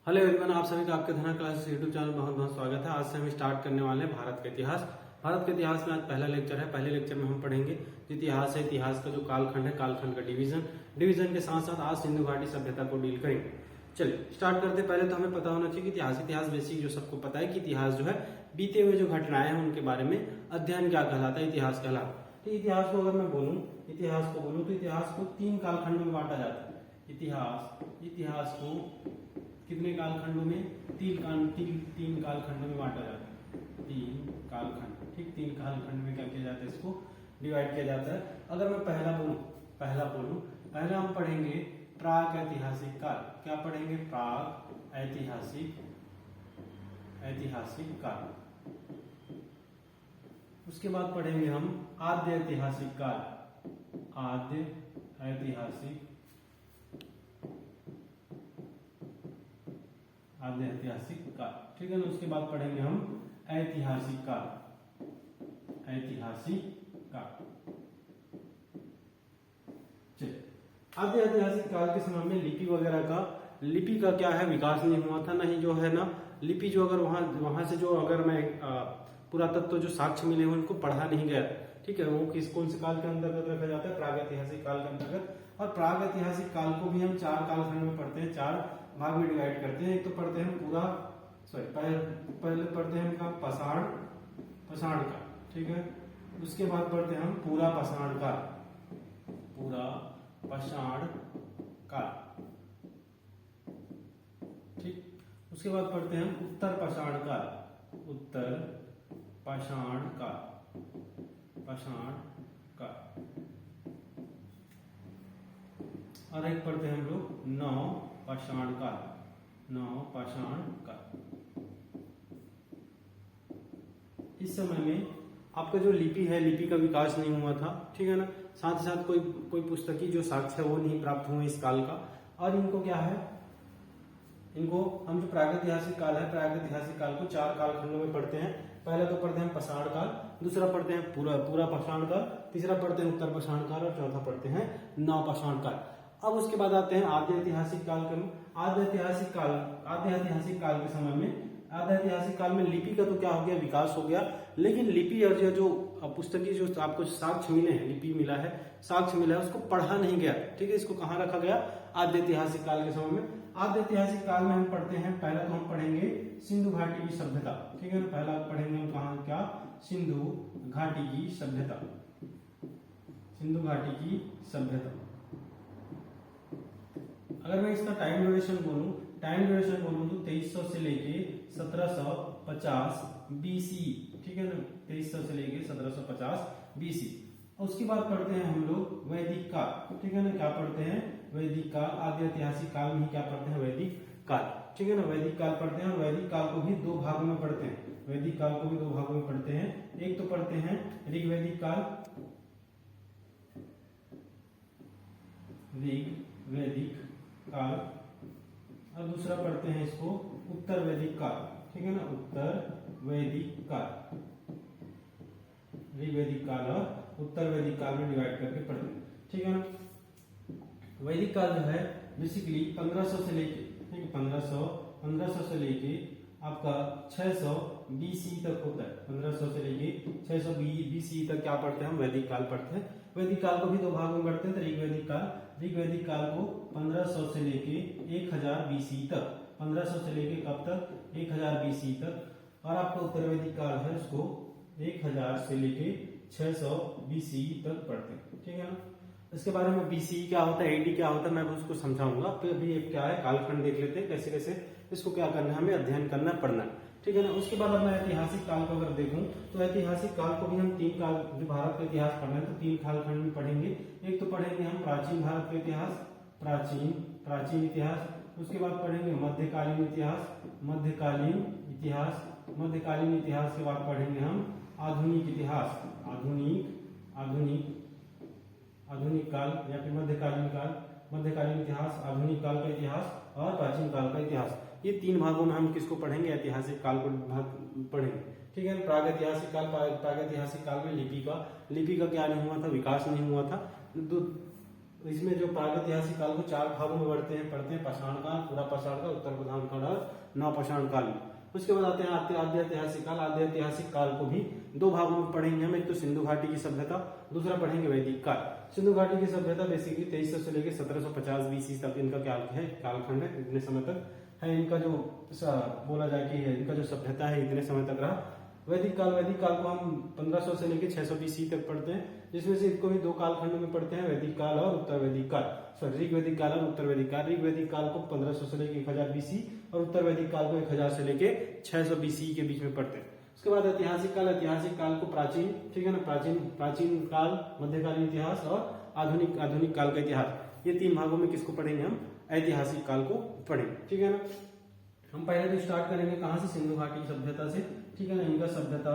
Hello everyone, आप सभी का आपके धना क्लासेस यूट्यूब चैनल में बहुत बहुत स्वागत है। आज से हम स्टार्ट करने वाले हैं भारत का इतिहास। भारत के इतिहास में आज पहला लेक्चर है। पहले लेक्चर में हम पढ़ेंगे जो इतिहास है, इतिहास का जो कालखंड है, कालखंड का डिवीजन के साथ साथ आज सिंधु घाटी सभ्यता को डील करेंगे। चलिए स्टार्ट करते। पहले तो हमें पता होना चाहिए कि इतिहास बेसिक जो सबको पता है कि इतिहास जो है बीते हुए जो घटनाएं हैं उनके बारे में अध्ययन क्या कहलाता है, इतिहास कहलाता है। तो इतिहास को अगर मैं बोलूं तो इतिहास को 3 कालखंड में बांटा जाता है। इतिहास को कितने कालखंडों में? 3 कालखंडों में बांटा जाता है। 3 कालखंड, ठीक। 3 कालखंड में क्या किया जाता है, इसको डिवाइड किया जाता है। अगर मैं पहला हम पढ़ेंगे प्राग ऐतिहासिक काल। क्या पढ़ेंगे? प्राग ऐतिहासिक काल। उसके बाद पढ़ेंगे हम आद्य ऐतिहासिक काल। आद्य ऐतिहासिक काल, ठीक है ना। उसके बाद पढ़ेंगे हम ऐतिहासिक काल। चलिए, आद्य ऐतिहासिक काल के समय में लिपि का क्या है, विकास नहीं हुआ था। नहीं जो है ना, लिपि जो अगर वहां से जो अगर मैं पुरातत्व जो साक्ष्य मिले हैं उनको पढ़ा नहीं गया, ठीक है। वो कौन से काल के अंतर्गत रखा जाता है? प्राग ऐतिहासिक काल के अंतर्गत। और प्राग ऐतिहासिक काल को भी हम 4 कालखंड में पढ़ते हैं, 4 भाग में डिवाइड करते हैं। एक तो पढ़ते हैं पहले पढ़ते हैं इनका पाषाण काल, ठीक है। उसके बाद पढ़ते हैं हम पूरा पाषाण काल, ठीक। उसके बाद पढ़ते हैं हम उत्तर पाषाण काल। और एक पढ़ते हैं हम लोग नव पाषाण काल। इस समय में आपका जो लिपि है, लिपि का विकास नहीं हुआ था, ठीक है ना। साथ ही साथ कोई पुस्तकी जो साक्ष्य है वो नहीं प्राप्त हुए इस काल का। और इनको क्या है, इनको हम जो प्रागैतिहासिक काल है, प्रागैतिहासिक काल को 4 कालखंडों में पढ़ते हैं। पहला तो पढ़ते हैं पाषाण काल, दूसरा पढ़ते हैं पूरा पाषाण काल, तीसरा पढ़ते हैं उत्तर पाषाण काल और चौथा पढ़ते हैं नव पाषाण काल। अब उसके बाद आते हैं आद्य ऐतिहासिक काल आद्य ऐतिहासिक काल में लिपि का तो क्या हो गया, विकास हो गया। लेकिन लिपि और जो पुस्तकी जो आपको साक्ष्य मिले हैं, लिपि मिला है, साक्ष्य मिला है, उसको पढ़ा नहीं गया, ठीक है। इसको कहाँ रखा गया? आद्य ऐतिहासिक काल के समय में। आद्य ऐतिहासिक काल में हम पढ़ते हैं, पहला तो हम पढ़ेंगे सिंधु घाटी की सभ्यता, ठीक है ना। पहला पढ़ेंगे हम कहाँ, क्या? सिंधु घाटी की सभ्यता। अगर मैं इसका टाइम ड्यूरेशन बोलूं तो 2300 से लेके 1750 बीसी, ठीक है ना। 2300 से लेके 1750 बीसी। उसके बाद पढ़ते हैं हम लोग वैदिक काल, ठीक है ना। क्या पढ़ते हैं? वैदिक काल। आद्य ऐतिहासिक काल में ही क्या पढ़ते हैं? वैदिक काल, ठीक है ना। वैदिक काल पढ़ते हैं और वैदिक काल को भी 2 भागों में पढ़ते हैं। एक तो पढ़ते हैं ऋग्वैदिक काल और दूसरा पढ़ते हैं इसको उत्तर वैदिक काल, ठीक है ना। ऋग्वैदिक काल और उत्तर वैदिक काल में डिवाइड करके पढ़ते हैं, ठीक है ना। वैदिक काल जो है बेसिकली 1500 से लेके, ठीक है, 1500 से लेके आपका 600 बीसी तक होता है। 1500 से लेके 600 बीसी तक क्या पढ़ते हैं हम? वैदिक काल पढ़ते हैं। वैदिक काल को भी 2 भागों में पढ़ते हैं। तो ऋग्वैदिक काल को 1500 से लेके 1000 बीसी तक, 1500 से लेके कब तक? 1000 बीसी तक। और आपका उत्तर वैदिक काल है, उसको 1000 से लेके 600 बीसी तक पढ़ते हैं, ठीक है ना। इसके बारे में बीसी क्या होता है, एडी क्या होता है, मैं उसको समझाऊंगा। तो अभी एक क्या है, कालखंड देख लेते हैं कैसे कैसे इसको क्या करना है, हमें अध्ययन करना पढ़ना, ठीक है ना। उसके बाद अब मैं ऐतिहासिक काल को अगर देखूं तो ऐतिहासिक काल को भी हम 3 काल, जो भारत का इतिहास पढ़ना है तो 3 कालखंड में पढ़ेंगे। एक तो पढ़ेंगे हम प्राचीन भारत का इतिहास, प्राचीन इतिहास। उसके बाद पढ़ेंगे मध्यकालीन इतिहास के बाद पढ़ेंगे हम आधुनिक काल या फिर मध्यकालीन इतिहास, आधुनिक काल का इतिहास और प्राचीन काल का इतिहास। ये 3 भागों में हम किसको पढ़ेंगे? ऐतिहासिक काल को पढ़ेंगे, ठीक है। प्रागैतिहासिक काल में लिपि का क्या नहीं हुआ था, विकास नहीं हुआ था। इसमें जो प्रागैतिहासिक काल को 4 भागों में पढ़ते हैं पाषाण काल, पूरा पाषाण काल, उत्तर प्रधान काल और नवपाषाण काल में। उसके बाद आते हैं आद्य ऐतिहासिक काल। आद्य ऐतिहासिक काल को भी 2 भागों में पढ़ेंगे हम, एक तो सिंधु घाटी की सभ्यता, दूसरा पढ़ेंगे वैदिक काल। सिंधु घाटी की सभ्यता बेसिकली 2300 से लेकर 1750 बीसी तक इनका कालखंड है, इतने समय तक है इनका जो बोला जाए कि इनका जो सभ्यता है इतने समय तक रहा। वैदिक काल को हम 1500 से लेकर 600 बीसी तक पढ़ते हैं, जिसमें से इसको भी 2 कालखंडों में पढ़ते हैं, वैदिक काल और उत्तर वैदिक काल। ऋग वैदिक काल और उत्तर वैदिक काल। ऋग वैदिक काल को 1500 से लेकर 1000 बीसी और उत्तर वैदिक काल को 1000 से लेकर 600 बीसी के बीच में पढ़ते हैं। उसके बाद ऐतिहासिक काल को प्राचीन, ठीक है ना, प्राचीन काल, मध्यकालीन इतिहास और आधुनिक काल का इतिहास, ये 3 भागों में किसको पढ़ेंगे हम, ऐतिहासिक काल को पढ़ेंगे, ठीक है ना। हम पहले तो स्टार्ट करेंगे कहाँ से, सिंधु घाटी सभ्यता से, ठीक है ना। इनका सभ्यता,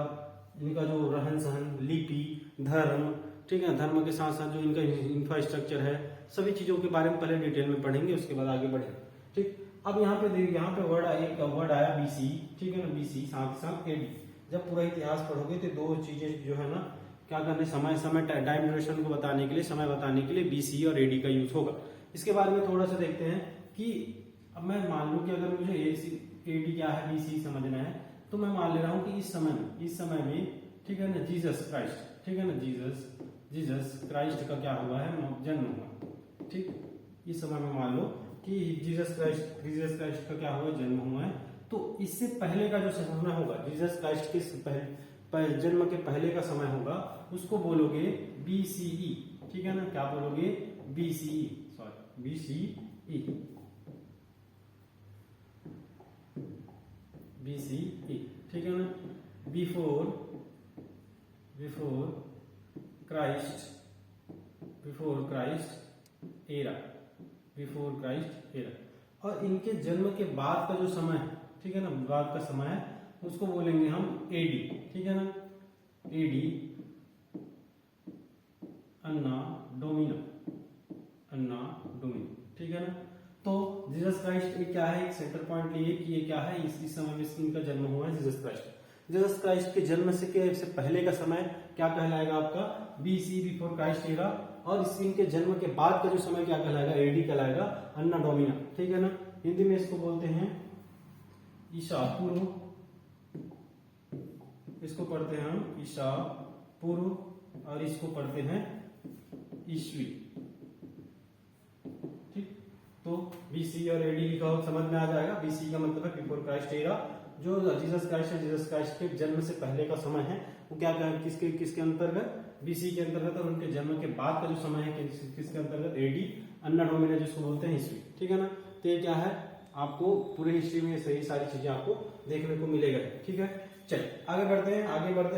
इनका जो रहन सहन, लिपि, धर्म, ठीक है, धर्म के साथ साथ जो इनका इंफ्रास्ट्रक्चर है, सभी चीजों के बारे में पहले डिटेल में पढ़ेंगे, उसके बाद आगे बढ़ेंगे, ठीक। अब यहाँ पे वर्ड आया बीसी, ठीक है ना, बीसी साथ साथ एडी। जब पूरा इतिहास पढ़ोगे तो 2 चीजें जो है ना क्या करने, समय टाइम ड्यूरेशन को बताने के लिए, समय बताने के लिए बीसी और एडी का यूज होगा। इसके बारे में थोड़ा सा देखते हैं कि अब मैं मान लूं कि अगर मुझे एडी क्या है, बीसी समझना है, तो मैं मान ले रहा हूं कि इस समय में, ठीक है ना, जीसस क्राइस्ट, ठीक है ना, जीसस क्राइस्ट का क्या हुआ है, जन्म हुआ, ठीक। इस समय में मान लो कि जीसस क्राइस्ट का क्या हुआ, जन्म हुआ है। तो इससे पहले का जो समय होगा, जीसस क्राइस्ट के जन्म के पहले का समय होगा, उसको बोलोगे बीसीई, ठीक है ना। क्या बोलोगे, बीसीई, बीसीई, ठीक है ना। Before Christ era. और इनके जन्म के बाद का जो समय है, ठीक है ना, बाद का समय है, उसको बोलेंगे हम एडी, ठीक है ना, एडी अन्ना डोमिना, ठीक है ना। तो जीसस क्राइस्ट एक क्या है, एक सेंटर पॉइंट लिए कि ये क्या है, इस समय में इनका जन्म हुआ है जीसस क्राइस्ट के जन्म से पहले का समय क्या कहलाएगा आपका, बीसी, बिफोर क्राइस्ट एरा। और इनके जन्म के बाद का जो समय क्या कहलाएगा, एडी कहलाएगा, अन्ना डोमिना, ठीक है ना। हिंदी में इसको बोलते हैं ईसा पूर्व, इसको पढ़ते हैं हम ईसा पूर्व, और इसको पढ़ते हैं ईस्वी, ठीक। तो बीसी और एडी लिखा हो, समझ में आ जाएगा। बीसी का मतलब है बिफोर क्राइस्ट एरा, जो जीसस क्राइस्ट के जन्म से पहले का समय है, वो क्या किसके अंतर्गत, बीसी के अंतर्गत। और उनके जन्म के बाद का जो समय है किसके अंतर्गत, एडी अन्ना डोमिना, जिसको बोलते हैं ईस्वी, ठीक है ना। तो ये क्या है, आपको पूरे हिस्ट्री में सही सारी चीजें आपको देखने को मिलेगा, ठीक है। चलिए आगे बढ़ते हैं।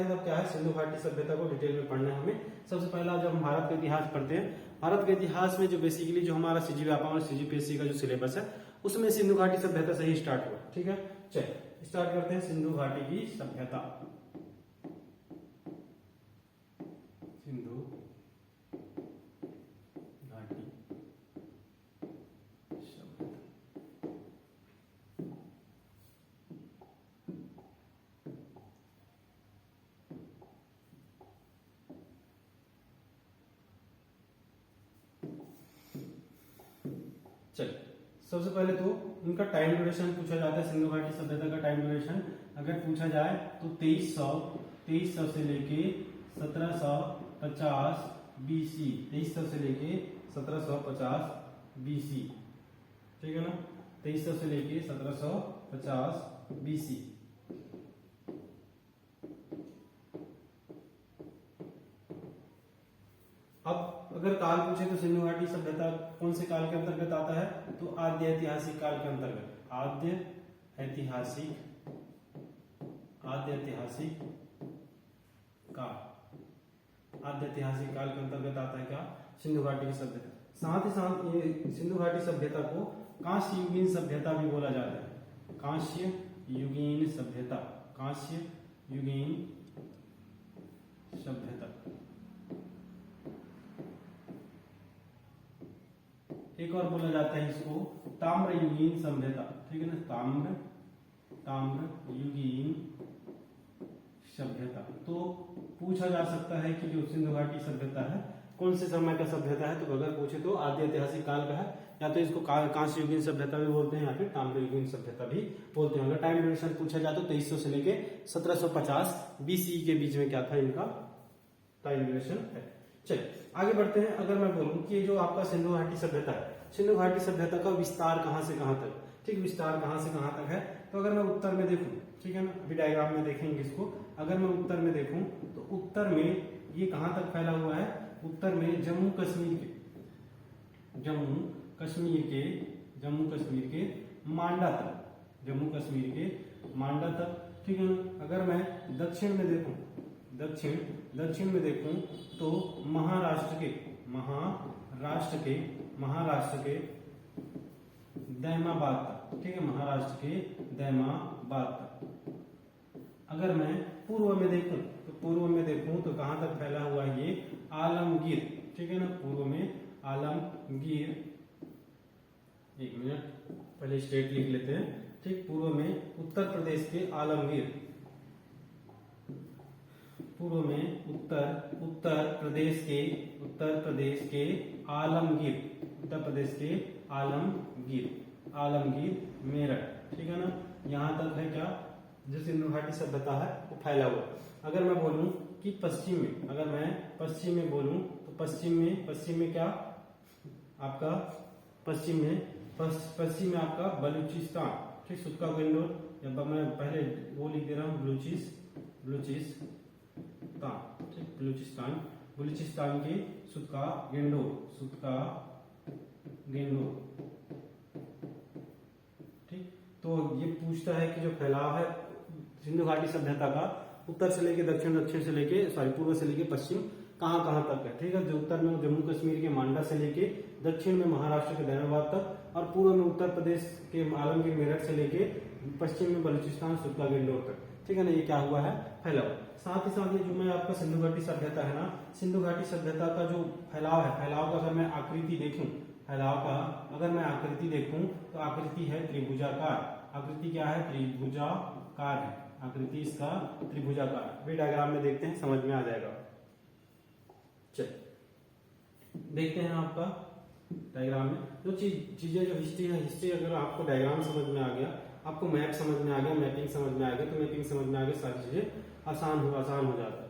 तब क्या है, सिंधु घाटी सभ्यता को डिटेल में पढ़ना है हमें। सबसे पहला जब हम भारत का इतिहास पढ़ते हैं, भारत के इतिहास में जो बेसिकली जो हमारा सीजीपीएससी का जो सिलेबस है, उसमें सिंधु घाटी सभ्यता से ही स्टार्ट हुआ, ठीक है। चलिए स्टार्ट करते हैं सिंधु घाटी की सभ्यता। सिंधु घाटी सभ्यता, चलिए सबसे पहले तो इनका टाइम ड्यूरेशन पूछा जाता है। सिंधु घाटी सभ्यता का टाइम ड्यूरेशन अगर पूछा जाए तो 2300 से लेके 1750 बीसी, 2300 से लेके 1750 बीसी, ठीक है ना, 2300 से लेके 1750 बीसी। अब अगर काल पूछे तो सिंधु घाटी सभ्यता कौन से काल के अंतर्गत आता है, तो आद्य ऐतिहासिक काल के अंतर्गत, आद्य ऐतिहासिक काल के अंतर्गत आता है क्या, सिंधु घाटी की सभ्यता। साथ ही साथ ये सिंधु घाटी सभ्यता को कांस्य युगीन सभ्यता भी बोला जाता है, कांस्य युगीन सभ्यता, कांस्य युगीन सभ्यता। एक और बोला जाता है इसको ताम्र युगीन सभ्यता, ठीक है ना, ताम्र युगीन सभ्यता। तो पूछा जा सकता है कि जो सिंधु घाटी सभ्यता है कौन से समय का सभ्यता है, तो अगर पूछे तो आद्य ऐतिहासिक काल का है, या तो इसको कांस्य युगीन सभ्यता भी बोलते हैं या फिर ताम्र युगीन सभ्यता भी बोलते हैं। अगर टाइम ड्यूरेशन पूछा जाए तो 2300 से लेके 1750 BCE के बीच में क्या था इनका टाइम ड्यूरेशन है। चलिए आगे बढ़ते हैं। अगर मैं बोलूं कि जो आपका सिंधु घाटी सभ्यता है, सिंधु घाटी सभ्यता का विस्तार कहां से कहां तक, ठीक, विस्तार कहां से कहां तक है, तो अगर मैं उत्तर में देखूं, ठीक है ना, अभी डायग्राम में देखेंगे इसको, अगर मैं उत्तर में देखूं तो उत्तर में ये कहां तक फैला हुआ है, उत्तर में जम्मू कश्मीर के मांडा तक, जम्मू कश्मीर के मांडा तक, ठीक है ना। अगर मैं दक्षिण में देखूं, दक्षिण में देखूं तो महाराष्ट्र के दैमाबाद तक, ठीक है, महाराष्ट्र के दैमाबाद तक। अगर मैं पूर्व में देखूं तो कहां तक फैला हुआ है ये, आलमगीर, ठीक है ना, पूर्व में आलमगीर, एक मिनट पहले स्टेट लिख लेते हैं, ठीक, पूर्व में उत्तर प्रदेश के आलमगीर, पूर्व में उत्तर प्रदेश के आलमगीर मेरठ, ठीक है ना, यहां तक है क्या जो सिंधु घाटी सभ्यता है वो फैला हुआ। अगर मैं बोलूं कि पश्चिम में, अगर मैं पश्चिम में बोलूं तो पश्चिम में क्या आपका, पश्चिम में आपका बलूचिस्तान, ठीक, सुतका गेंडोर, या मैं पहले वो लिख दे रहा हूँ बलूचिस्तान के सुतका गेंडोर, ठीक। तो ये पूछता है कि जो फैलाव है सिंधु घाटी सभ्यता का उत्तर से लेके दक्षिण से लेके पूर्व से लेके पश्चिम कहां कहां तक है, ठीक है। जो उत्तर में जम्मू कश्मीर के मांडा से लेके दक्षिण में महाराष्ट्र के दैमाबाद तक, और पूर्व में उत्तर प्रदेश के आलमगीर मेरठ से लेके पश्चिम में बलूचिस्तान सुतका गेंडोर तक, ठीक है ना, ये क्या हुआ है, फैला हुआ। साथ ही साथ ये जो मैं आपका सिंधु घाटी सभ्यता है ना, सिंधु घाटी सभ्यता का जो फैलाव है, फैलाव का अगर मैं आकृति देखूं, तो आकृति है त्रिभुजाकार। आकृति क्या है, त्रिभुजाकार है, आकृति इसका त्रिभुजाकार। वे डायग्राम में देखते हैं, समझ में आ जाएगा। चलिए देखते हैं आपका डायग्राम में जो चीजें जो हिस्ट्री अगर आपको डायग्राम समझ में आ गया, आपको मैप समझ में आ गया, मैपिंग समझ में आ गया, तो मैपिंग समझ में आ गया, सारी चीजें आसान हो जाता है।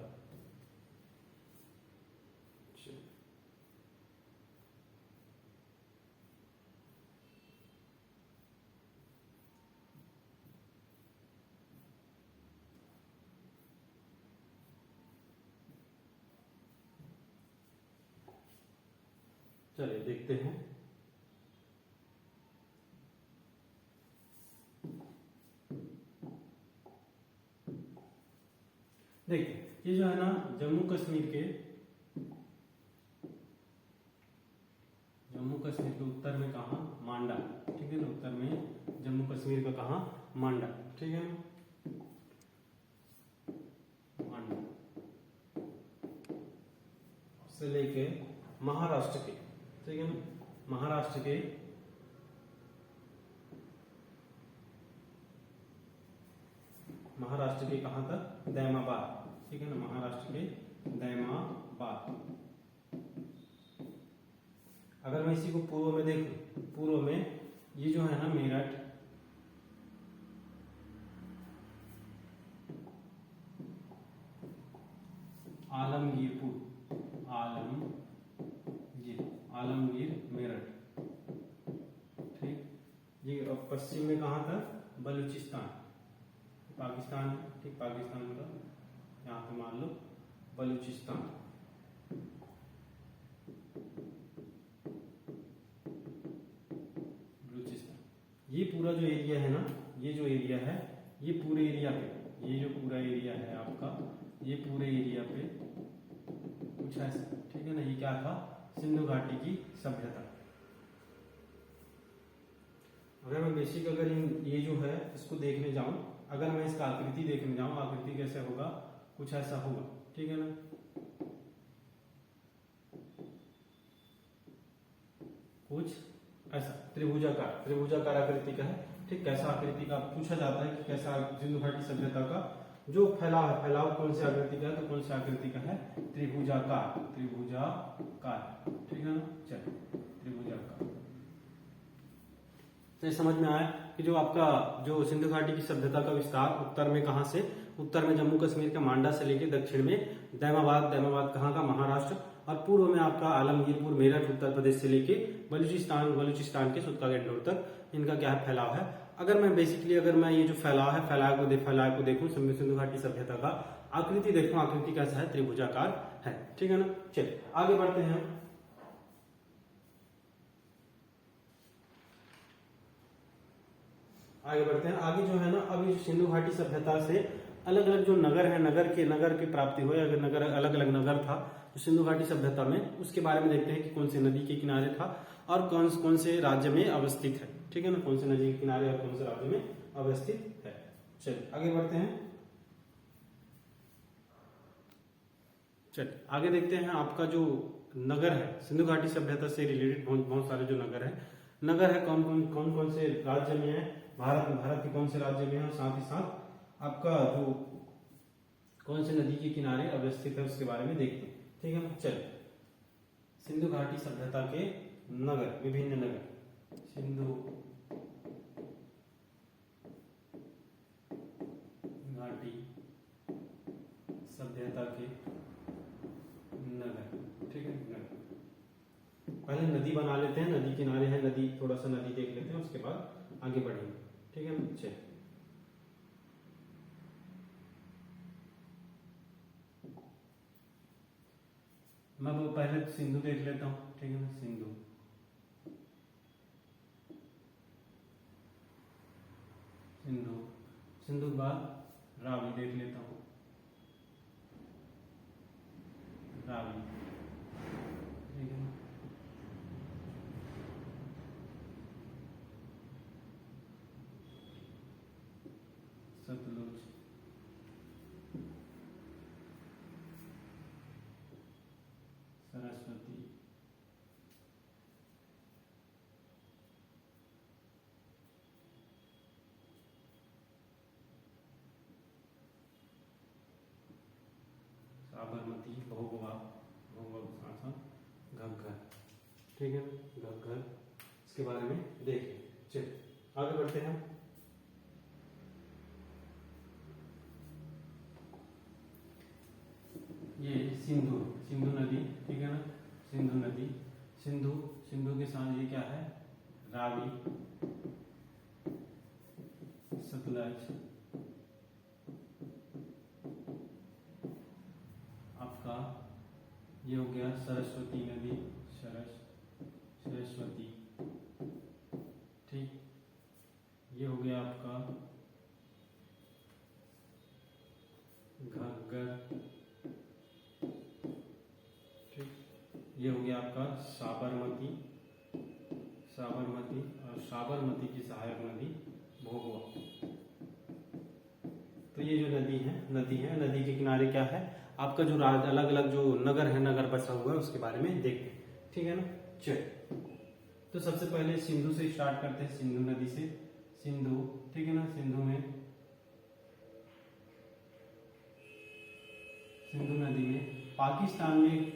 चलिए देखते हैं। देखिए ये जो है ना जम्मू कश्मीर के उत्तर में कहा, मांडा, ठीक है ना, उत्तर में जम्मू कश्मीर का कहा, मांडा, ठीक है, मांडा से लेके महाराष्ट्र के, ठीक है ना, महाराष्ट्र के कहां तक, दैमाबाद, ठीक है ना, महाराष्ट्र के दैमाबाद। अगर मैं इसी को पूर्व में देखूं, पूर्व में ये जो है ना मेरठ, आलमगीर मेरठ, ठीक। ये पश्चिम में कहां था, बलूचिस्तान, पाकिस्तान, ठीक, पाकिस्तान का यहाँ पे मान लो बलूचिस्तान, ये पूरा जो एरिया है ना, ये जो एरिया है, ये पूरे एरिया पे, ये जो पूरा एरिया है आपका, ये पूरे एरिया पे कुछ ऐसा, ठीक है ना, ये क्या था, सिंधु घाटी की सभ्यता। अगर मैं बेसिक अगर ये जो है इसको देखने जाऊं, अगर मैं इसका आकृति देखने जाऊं, आकृति कैसे होगा, कुछ ऐसा होगा, ठीक है ना, कुछ ऐसा त्रिभुजाकार आकृति का है, ठीक। कैसा आकृति का पूछा जाता है कि कैसा सिंधु घाटी सभ्यता का जो फैलाव है, फैलाव कौन सी आकृति का है, तो कौन सी आकृति का है, त्रिभुजाकार, त्रिभुजाकार, ठीक है ना। चलो त्रिभुजाकार। तो समझ में आया कि जो आपका जो सिंधु घाटी की सभ्यता का विस्तार उत्तर में कहां से, उत्तर में जम्मू कश्मीर के मांडा से लेकर दक्षिण में दैमाबाद, दैमाबाद कहां का, महाराष्ट्र, और पूर्व में आपका आलमगीरपुर, मेरठ उत्तर प्रदेश से लेके बलूचिस्तान, बलूचिस्तान के सुत्तागेंडोर तक इनका क्या है, फैलाव है। अगर मैं बेसिकली अगर मैं ये जो फैलाव है, फैलाव को देखूं, सिंधु घाटी सभ्यता का आकृति देखूं, आकृति कैसा है, त्रिभुजाकार है, ठीक है ना। चलिए आगे बढ़ते हैं। आगे बढ़ते हैं। आगे जो है ना, अभी जो सिंधु घाटी सभ्यता से अलग अलग जो नगर है, नगर की प्राप्ति हुई, अगर नगर अलग अलग नगर था तो सिंधु घाटी सभ्यता में, उसके बारे में देखते हैं कि कौन से नदी के किनारे था और कौन से राज्य में अवस्थित है, ठीक है ना, कौन से नदी के किनारे और कौन से राज्य में अवस्थित है। चलिए आगे बढ़ते हैं। चलिए आगे देखते हैं आपका जो नगर है, सिंधु घाटी सभ्यता से रिलेटेड बहुत सारे जो नगर है कौन से राज्य में है, भारत के कौन से राज्य में है, साथ ही साथ आपका जो कौन से नदी के किनारे अवस्थित है उसके बारे में देखते हैं, ठीक है ना। चलिए सिंधु घाटी सभ्यता के नगर, विभिन्न नगर, सिंधु घाटी सभ्यता के नगर, ठीक है। नगर पहले नदी बना लेते हैं, नदी किनारे है, नदी थोड़ा सा नदी देख लेते हैं, उसके बाद आगे बढ़ेंगे, ठीक है। चलिए मैं वो पहले सिंधु देख लेता हूँ, ठीक है ना। सिंधु सिंधु के बाद रावी देख लेता हूँ, रावी, ठीक है ना। सतलुज, सरस्वती, साबरमती, भोगवा, घग्गर, ठीक है, घग्गर, इसके बारे में देखें। चलिए आगे बढ़ते हैं। ये सिंधु नदी, ठीक है ना, सिंधु नदी, सिंधु के साथ ये क्या है, रावी, सतलज, आपका ये हो गया सरस्वती नदी, सरस्वती, ठीक, ये हो गया आपका घग्गर, ठीक, ये हो गया आपका साबरमती, और साबरमती की सहायक नदी भोगवा। तो ये जो नदी है, नदी के किनारे क्या है आपका जो अलग अलग जो नगर है, नगर बसा हुआ है, उसके बारे में देखते हैं, ठीक है ना। चलिए तो सबसे पहले सिंधु से स्टार्ट करते हैं, सिंधु नदी से, सिंधु, ठीक है ना। सिंधु नदी में पाकिस्तान में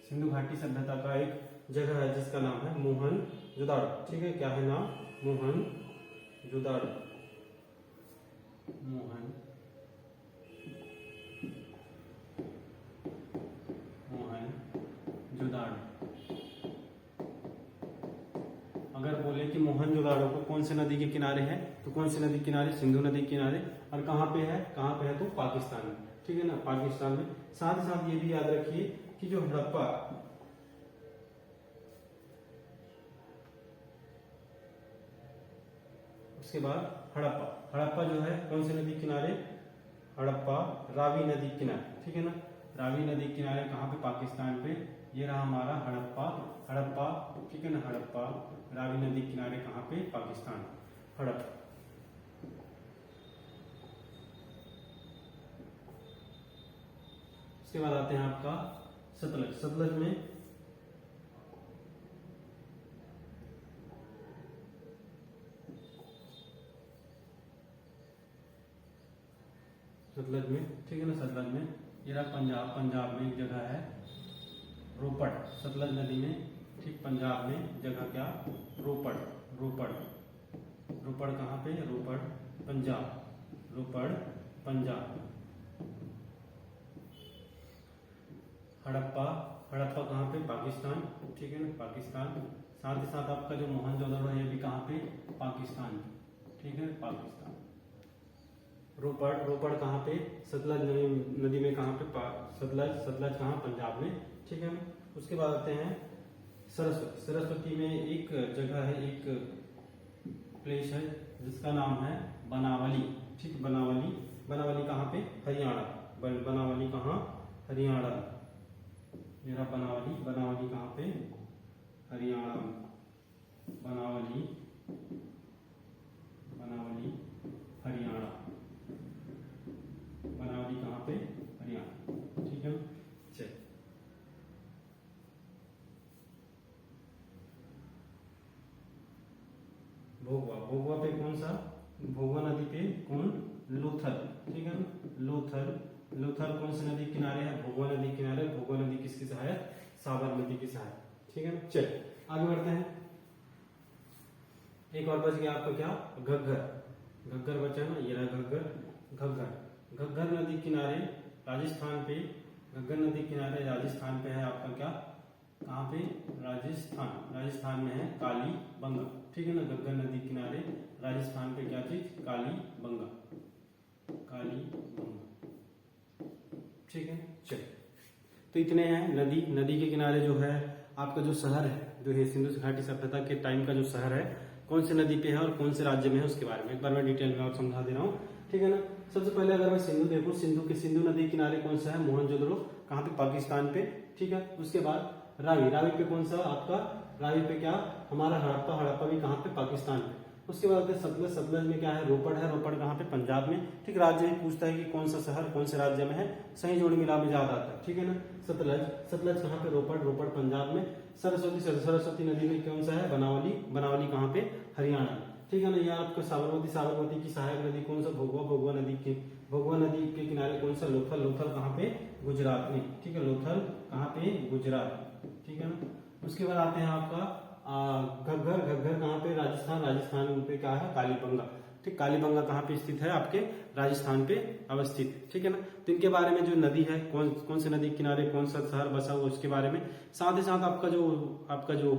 सिंधु घाटी सभ्यता का एक जगह है जिसका नाम है मोहनजोदाड़ो, ठीक है। क्या है नाम, मोहनजोदाड़ो, मोहनजोदाड़ो। अगर बोले कि मोहनजोदाड़ो को कौन से नदी के किनारे है, तो कौन से नदी के किनारे, सिंधु नदी के किनारे, और कहाँ पे है तो पाकिस्तान में, ठीक है ना, पाकिस्तान में। साथ ही साथ ये भी याद रखिए कि जो हड़प्पा, उसके बाद हड़प्पा जो है कौन से नदी किनारे, हड़प्पा रावी नदी किनारे, ठीक है ना, रावी नदी किनारे, कहाँ पे, पाकिस्तान पे। ये रहा हमारा हड़प्पा, ठीक है ना, हड़प्पा रावी नदी किनारे, कहाँ पे, पाकिस्तान, हड़प्पा। उसके बाद आते हैं आपका सतलज में सतलज में, ठीक है ना, सतलज में। ये रहा पंजाब, पंजाब में एक जगह है रोपड़, सतलज नदी में, ठीक, पंजाब में जगह क्या, रोपड़, रोपड़, रोपड़ कहाँ पे, रोपड़ पंजाब, रोपड़ पंजाब। हड़प्पा, हड़प्पा कहाँ पे, पाकिस्तान, ठीक है ना, पाकिस्तान। साथ ही साथ आपका जो मोहनजोदड़ो है ये भी कहाँ पे, पाकिस्तान, ठीक है, पाकिस्तान। रोपड़, रोपड़ कहाँ पे, सतलज नदी में, कहाँ पे, सतलज, सतलज कहाँ, पंजाब में, ठीक है। उसके बाद आते हैं सरस्वती। सरस्वती में एक जगह है, एक प्लेस है जिसका नाम है बनावली, ठीक, बनावली। बनावली कहाँ पे, हरियाणा, बनावली कहाँ, हरियाणा। मेरा बनावली, बनावली कहाँ पे, हरियाणा, बनावली, बनावली हरियाणा, बनावली कहाँ पे, हरियाणा, ठीक है। चल, भोगवा, भोगवा पे कौन सा, भोगवा नदी पे कौन, लोथल, ठीक है ना, लोथल। लोथल कौन सी नदी किनारे है, भोगवा नदी किनारे। भोगवा नदी किसकी सहायक, साबरमती की सहायक, ठीक है ना। चल आगे बढ़ते हैं। एक और बच गया आपका क्या, घग्गर, घग्गर बचा ना, ये रहा घग्गर, घग्गर। घग्गर नदी किनारे राजस्थान पे, घग्गर नदी किनारे राजस्थान पे है आपका क्या, कहाँ पे, राजस्थान, राजस्थान में है कालीबंगा, ठीक है ना। घग्गर नदी किनारे राजस्थान पे क्या चीज, कालीबंगा, कालीबंगा, ठीक है। चल, तो इतने हैं नदी। नदी के किनारे जो है आपका जो शहर है, जो है सिंधु घाटी सभ्यता के टाइम का जो शहर है, कौन से नदी पे है और कौन से राज्य में है, उसके बारे में एक बार मैं डिटेल में और समझा दे रहा हूँ, ठीक है ना। सबसे पहले अगर मैं सिंधु देखूं, सिंधु नदी किनारे कौन सा है, मोहनजोदड़ो, कहाँ पे, पाकिस्तान पे, ठीक है। उसके बाद रावी, रावी पे कौन सा आपका, रावी पे क्या हमारा हड़प्पा, हड़प्पा भी कहाँ पे, पाकिस्तान पे। उसके बाद सतलज, सतलज में क्या है, रोपड़ है, रोपड़ कहाँ पे, पंजाब में, ठीक। राज्य ही पूछता है कि कौन सा शहर कौन से राज्य में है, सही जोड़ी मिला में ज्यादा आता है, ठीक है ना। सतलज, सतलज कहाँ पे, रोपड़, रोपड़ पंजाब में। सरस्वती, सरस्वती नदी में कौन सा है, बनावली, बनावली कहाँ पे, हरियाणा, ठीक है ना। यहाँ आपका साबरमती, साबरमती की सहायक नदी कौन सा, भोगवा, भोगवा नदी की, भोगवा नदी के किनारे कौन सा, लोथल, लोथल कहाँ पे, गुजरात में, ठीक है, लोथल कहाँ पे, गुजरात, ठीक है ना। उसके बाद आते हैं आपका घग्गर, घग्गर कहाँ पे, राजस्थान, राजस्थान पे क्या है, कालीबंगा, ठीक। कालीबंगा कहाँ पे स्थित है, आपके राजस्थान पे अवस्थित, ठीक है ना। तो इनके बारे में जो नदी है, कौन कौन से नदी किनारे कौन सा शहर बसा हुआ, उसके बारे में, साथ ही साथ आपका जो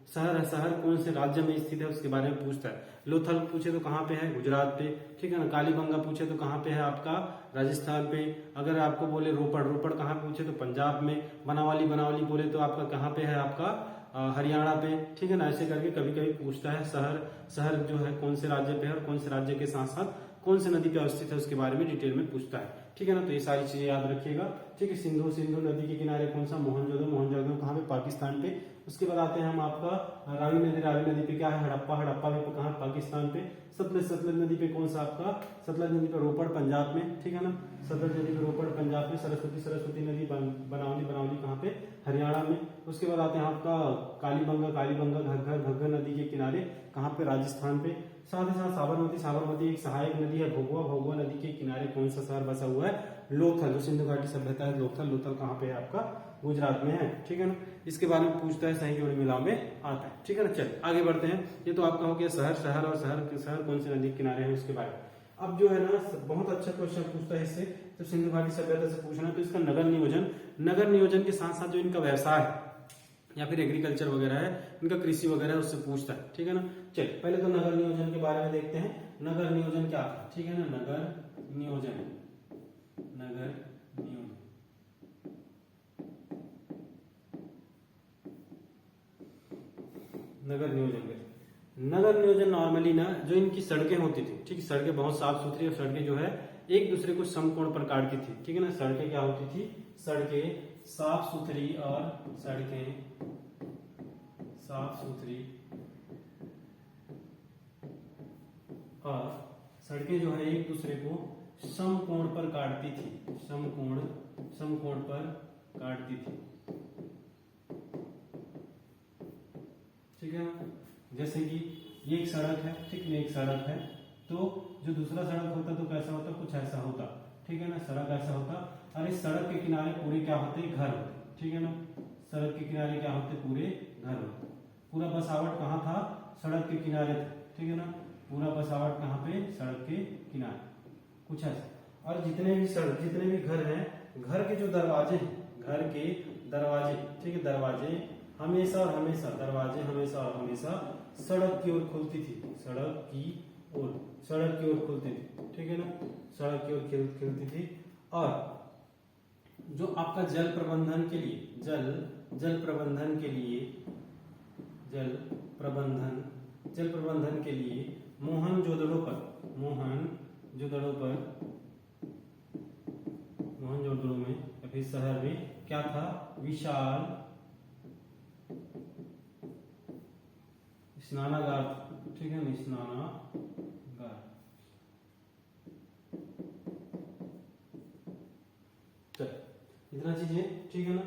शहर है, शहर कौन से राज्य में स्थित है, उसके बारे में पूछता है। लोथल पूछे तो कहाँ पे है, गुजरात पे, ठीक है ना। कालीबंगा पूछे तो कहाँ पे है आपका, राजस्थान पे। अगर आपको बोले रोपड़, रोपड़ कहाँ पूछे तो पंजाब में। बनावली, बनावली बोले तो आपका कहाँ पे है, आपका हरियाणा पे, ठीक है ना। ऐसे करके कभी कभी पूछता है शहर, शहर जो है कौन से राज्य पे है और कौन से राज्य के साथ साथ कौन से नदी पे अवस्थित है, उसके बारे में डिटेल में पूछता है, ठीक है ना। तो ये सारी चीजें याद रखिएगा, ठीक है। सिंधु, सिंधु नदी के किनारे कौन सा, मोहनजोदड़ो, मोहनजोदड़ो कहाँ पे, पाकिस्तान पे। उसके बाद आते हैं हम आपका रावी नदी, रावी नदी पे क्या है, हड़प्पा, हड़प्पा भी कहाँ, पाकिस्तान पे। सतलज, सतलज नदी पे कौन सा आपका, सतलज नदी पे रोपड़, पंजाब में, ठीक है ना। सतलज नदी पे रोपड़, पंजाब में। सरस्वती, सरस्वती नदी बनावली, बनावली कहाँ पे, हरियाणा में। उसके बाद आते हैं आपका कालीबंगा, कालीबंगा घग्गर, घग्गर नदी के किनारे कहाँ पे, राजस्थान पे। साथ ही साथ साबरमती, साबरमती एक सहायक नदी है। भोगवा, भोगवा नदी के किनारे कौन सा शहर बसा हुआ है, लोथल, जो सिंधु घाटी सभ्यता है, लोथल, लोथल कहाँ पे है आपका, गुजरात में है, ठीक है ना। इसके बारे में पूछता है, सही जोड़ी मिलान में आता है, ठीक है ना। चल आगे बढ़ते हैं। ये तो आपका हो गया शहर, शहर और शहर कौन से नदी किनारे है उसके बारे में। अब जो है ना बहुत अच्छा क्वेश्चन पूछता है इससे, तो सिंधु घाटी सभ्यता से पूछना है तो इसका नगर नियोजन, नगर नियोजन के साथ साथ जो इनका व्यवसाय है या फिर एग्रीकल्चर वगैरह है, इनका कृषि वगैरह है, उससे पूछता है, ठीक है ना। चल पहले तो नगर नियोजन के बारे में देखते हैं। नगर नियोजन क्या था, ठीक है ना। नगर नियोजन, नगर नियोजन, नगर नियोजन, नगर नियोजन नॉर्मली ना जो इनकी सड़कें होती थी, ठीक, सड़कें बहुत साफ सुथरी और सड़कें जो है एक दूसरे को समकोण प्रकार की थी, ठीक है ना। सड़कें क्या होती थी, सड़कें साफ सुथरी और सड़कें साफ सुथरी और सड़कें जो है एक दूसरे को समकोण पर काटती थी, समकोण पर काटती थी, ठीक है ना। जैसे कि ये एक सड़क है, ठीक है, एक सड़क है, तो जो दूसरा सड़क होता तो कैसा होता, कुछ ऐसा होता, ठीक है ना, सड़क ऐसा होता। और इस सड़क के किनारे पूरे क्या होते, घर होते, ठीक है ना, सड़क के किनारे क्या होते, पूरे घर होते। पूरा बसावट कहाँ था, सड़क के किनारे था, ठीक है ना, पूरा बसावट कहाँ पे, सड़क के किनारे, कुछ ऐसा। और जितने भी सड़क, जितने भी घर हैं, घर के जो दरवाजे हैं, घर के दरवाजे, ठीक है, दरवाजे हमेशा और हमेशा, दरवाजे हमेशा और हमेशा सड़क की ओर खुलती थी, सड़क की ओर, सड़क की ओर खुलती थी, ठीक है ना, सड़क की ओर खुलती थी। और जो आपका जल प्रबंधन के लिए, जल प्रबंधन के लिए, जल प्रबंधन के लिए मोहनजोदड़ो में या फिर शहर में क्या था, विशाल स्नानागार, ठीक है ना, स्नानागार। इतना चीज है, ठीक है ना।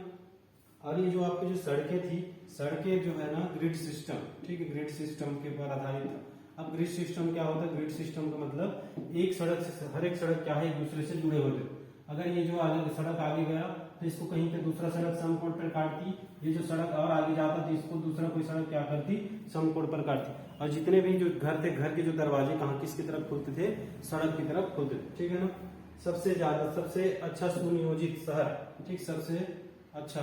और ये जो आपकी जो सड़कें थी, सड़कें जो है ना ग्रिड सिस्टम, ठीक है, ग्रिड सिस्टम के ऊपर आधारित था। अब ग्रिड सिस्टम क्या होता है, ग्रिड सिस्टम का मतलब एक सड़क से, हर एक सड़क क्या है, एक दूसरे से जुड़े होते। अगर ये जो आगे सड़क आगे गया तो इसको कहीं पे दूसरा सड़क समकोण पर काटती, ये जो सड़क और आगे जाता तो इसको दूसरा कोई सड़क क्या करती, समकोण पर काटती। और जितने भी जो घर थे, घर के जो दरवाजे कहाँ किसकी तरफ खुलते थे, सड़क की तरफ खुलते थे, ठीक है ना। सबसे ज्यादा, सबसे अच्छा सुनियोजित शहर, ठीक, सबसे अच्छा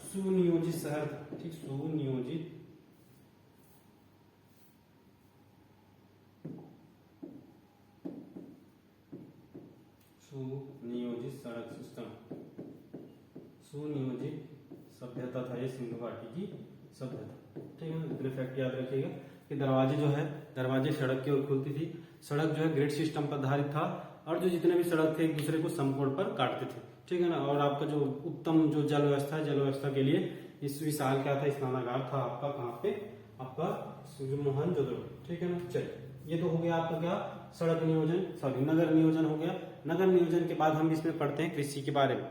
सुनियोजित शहर, ठीक, सुनियोजित सड़क सिस्टम, सुनियोजित सभ्यता था ये सिंधु घाटी की सभ्यता, ठीक है ना। इतने फैक्ट याद रखिएगा कि दरवाजे जो है, दरवाजे सड़क की ओर खुलती थी, सड़क जो है ग्रिड सिस्टम पर आधारित था, और जो जितने भी सड़क थे एक दूसरे को समकोण पर काटते थे, ठीक है ना। और आपका जो उत्तम जो जल व्यवस्था है, जल व्यवस्था के लिए इस विशाल क्या था, स्नानागार था आपका, कहाँ पे, आपका मोहनजोदड़ो, ठीक है ना। चलिए, ये तो हो गया आपका क्या, सड़क नियोजन, सॉरी नगर नियोजन हो गया। नगर नियोजन के बाद हम इसमें पढ़ते हैं कृषि के बारे में।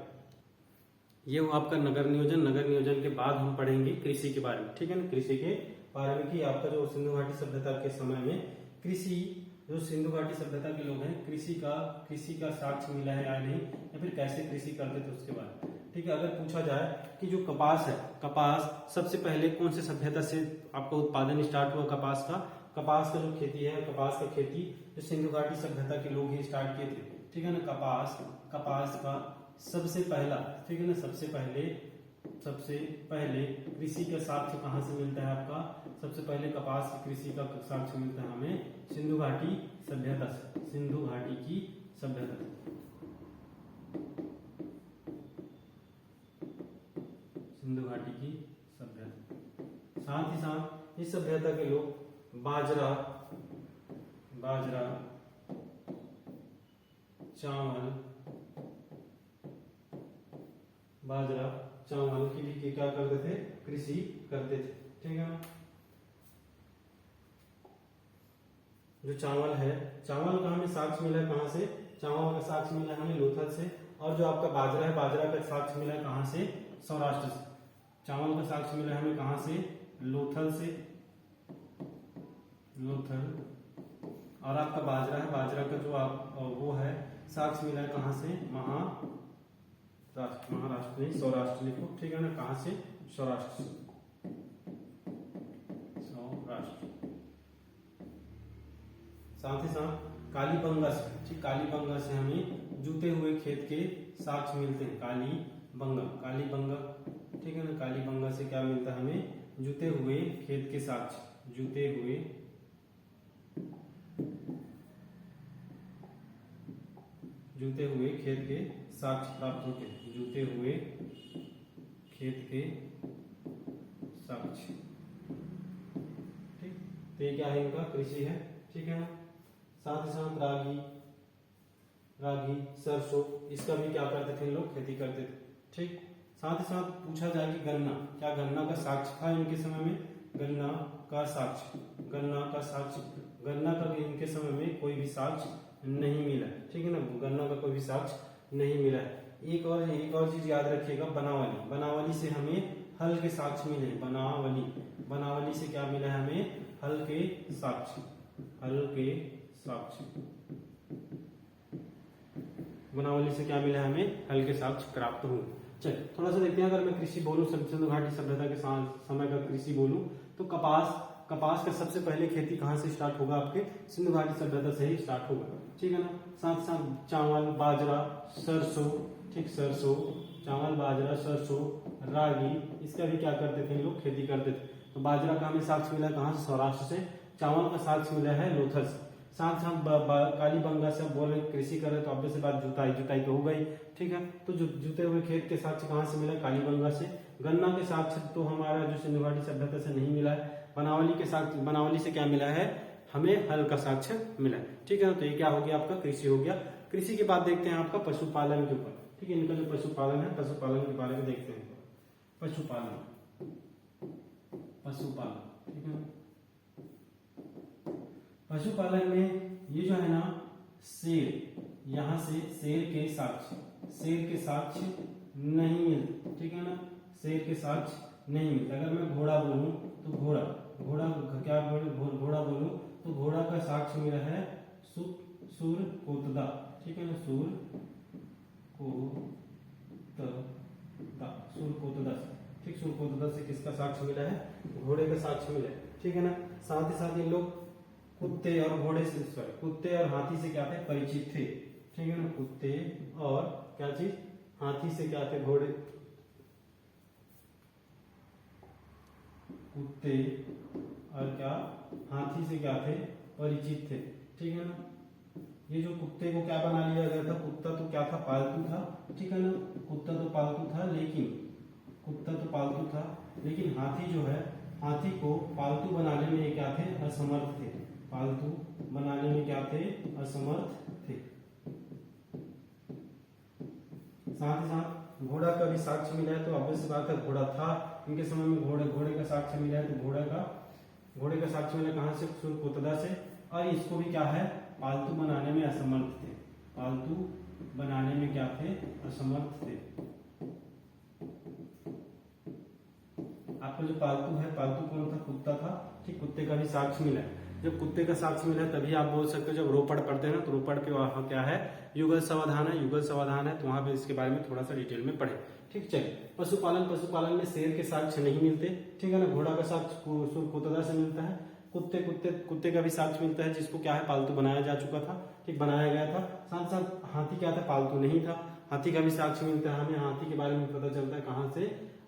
ये हुआ आपका नगर नियोजन। नगर नियोजन के बाद हम पढ़ेंगे कृषि के बारे में, ठीक है ना, कृषि के बारे में कि आपका जो सिंधु घाटी सभ्यता के समय में कृषि, जो सिंधु घाटी सभ्यता के लोग हैं, कृषि का साक्ष्य मिला है या नहीं, या फिर कैसे कृषि करते थे उसके बारे में, ठीक है। अगर पूछा जाए कि जो कपास है, कपास सबसे पहले कौन से सभ्यता से आपका उत्पादन स्टार्ट हुआ कपास का जो खेती है, कपास का खेती जो सिंधु घाटी सभ्यता के लोग ही स्टार्ट किए थे, ठीक है ना। कपास का सबसे पहला, ठीक है ना, सबसे पहले कृषि का साक्ष्य कहाँ से मिलता है आपका, सबसे पहले कपास की कृषि का साक्ष्य मिलता है हमें सिंधु घाटी सभ्यता से, सिंधु घाटी की सभ्यता से, सिंधु घाटी की सभ्यता। साथ ही साथ इस सभ्यता के लोग बाजरा, चावल की भी क्या करते थे, कृषि करते थे, ठीक है ना। जो चावल है, चावल का हमें साक्ष्य मिला है कहाँ से, चावल का साक्ष्य मिला है हमें लोथल से। और जो आपका बाजरा है, बाजरा का साक्ष्य मिला है कहाँ से, सौराष्ट्र से। चावल का साक्ष्य मिला है हमें कहाँ से, लोथल से, लोथल। और आपका बाजरा है, बाजरा का जो आप वो है साक्ष्य मिला है कहाँ से, महाराष्ट्र नहीं, सौराष्ट्र लिखो, ठीक है ना, कहाँ से, सौराष्ट्र से, सौराष्ट्र। साथ ही साथ कालीबंगा से, ठीक, कालीबंगा से हमें जूते हुए खेत के साक्ष्य मिलते हैं, कालीबंगा, ठीक है ना। कालीबंगा से क्या मिलता है हमें, जूते हुए खेत के साक्ष्य, जूते हुए खेत के साक्ष्य प्राप्त होते हैं, जूते हुए खेत के साक्ष्य, ठीक। तो ये क्या है, इनका कृषि है, ठीक है ना। साथ ही साथ रागी, सरसों, इसका भी क्या करते थे लोग, खेती करते थे, ठीक। साथ ही साथ पूछा जाए कि गन्ना, क्या गन्ना का साक्ष्य था इनके समय में, गन्ना का इनके समय में कोई भी साक्ष्य नहीं मिला है, ठीक है ना, गन्ना का कोई भी साक्ष्य नहीं मिला है। एक और चीज याद रखिएगा, बनावली से हमें हल के साक्ष्य मिले, बनावली से क्या मिला है हमें, हल के साक्ष्य वनावली से क्या मिला है हमें, हल के साक्ष्य प्राप्त हुए। चलिए थोड़ा सा देखते हैं, अगर मैं कृषि बोलूं, सिंधु घाटी सभ्यता के समय का कृषि बोलूं तो कपास का सबसे पहले खेती कहाँ से स्टार्ट होगा, आपके सिंधु घाटी सभ्यता से ही स्टार्ट होगा, ठीक है ना। साथ साथ चावल, बाजरा, सरसों, ठीक, सरसों, चावल, बाजरा, सरसों, रागी, इसका भी क्या करते थे लोग, खेती करते थे। तो बाजरा का हमें साक्ष्य मिला कहाँ से, सौराष्ट्र से। चावल का साक्ष्य मिला है लोथल से। साथ साथ कालीबंगा से बोल रहे कृषि कर रहे तो ऑब्वियस बात जुताई तो हो गई, ठीक है। तो जुते हुए खेत के साक्ष्य कहाँ से मिला, कालीबंगा से। गन्ना के साक्ष्य तो हमारा जो सिंधु घाटी सभ्यता से नहीं मिला है। बनावली से क्या मिला है, हमें हल का साक्ष्य मिला है, ठीक है। तो ये क्या हो गया, आपका कृषि हो गया। कृषि के बाद देखते हैं आपका पशुपालन के ऊपर, ठीक है। इनका जो पशुपालन है, पशुपालन के बारे में देखते हैं। पशुपालन, ठीक है। पशुपालन में ये जो है ना, शेर, यहाँ से शेर के साक्ष्य नहीं मिलते, ठीक है ना। शेर के साक्ष्य नहीं मिलते। अगर मैं घोड़ा बोलूं तो घोड़ा बोलूं तो घोड़ा का साक्ष्य मिला है सुरकोतदा, ठीक है ना, सुरकोतदा से, ठीक। सुरकोतदा से किसका साक्ष्य मिला है, घोड़े का साक्ष्य मिला है, ठीक है ना। साथ ही साथ ये लोग कुत्ते और हाथी से क्या थे, परिचित थे, ठीक है ना। कुत्ते और क्या चीज, हाथी से क्या थे, घोड़े, कुत्ते और क्या, हाथी से क्या थे, परिचित थे, ठीक है ना। ये जो कुत्ते को क्या बना लिया गया था, कुत्ता तो क्या था, पालतू था, ठीक है ना। कुत्ता तो पालतू था, लेकिन हाथी जो है, हाथी को पालतू बनाने में क्या थे, असमर्थ थे। पालतू बनाने में क्या थे, असमर्थ थे। साथ ही साथ घोड़ा का भी साक्ष्य मिला है, तो ऑब्वियस बात है घोड़ा था इनके समय में। घोड़े का साक्ष्य मिला है, तो घोड़े का साक्ष्य मिला कहां से, सुरकोतदा से। और इसको भी क्या है, पालतू बनाने में असमर्थ थे, पालतू बनाने में क्या थे, असमर्थ थे। आपका जो पालतू है, पालतू कौन था, कुत्ता था, ठीक। कुत्ते का भी साक्ष्य मिला है। जब कुत्ते का साक्ष्य मिला है तभी आप बोल सकते हो, जब रोपड़ पढ़ते हैं ना, तो रोपड़ पे वहां क्या है, युगल समाधान है, तो वहां पे इसके बारे में थोड़ा सा डिटेल में पढ़े, ठीक। चलिए पशुपालन में शेर के साक्ष्य नहीं मिलते, ठीक है ना। घोड़ा का साक्ष्य सुरकोतदा से मिलता है। कुत्ते का भी साक्ष्य मिलता है, जिसको क्या है, पालतू बनाया जा चुका था, ठीक, बनाया गया था। साथ साथ हाथी क्या था, पालतू नहीं था, हाथी का भी साक्ष्य मिलता है हमें। हाथी के बारे में पता चलता है कहाँ से,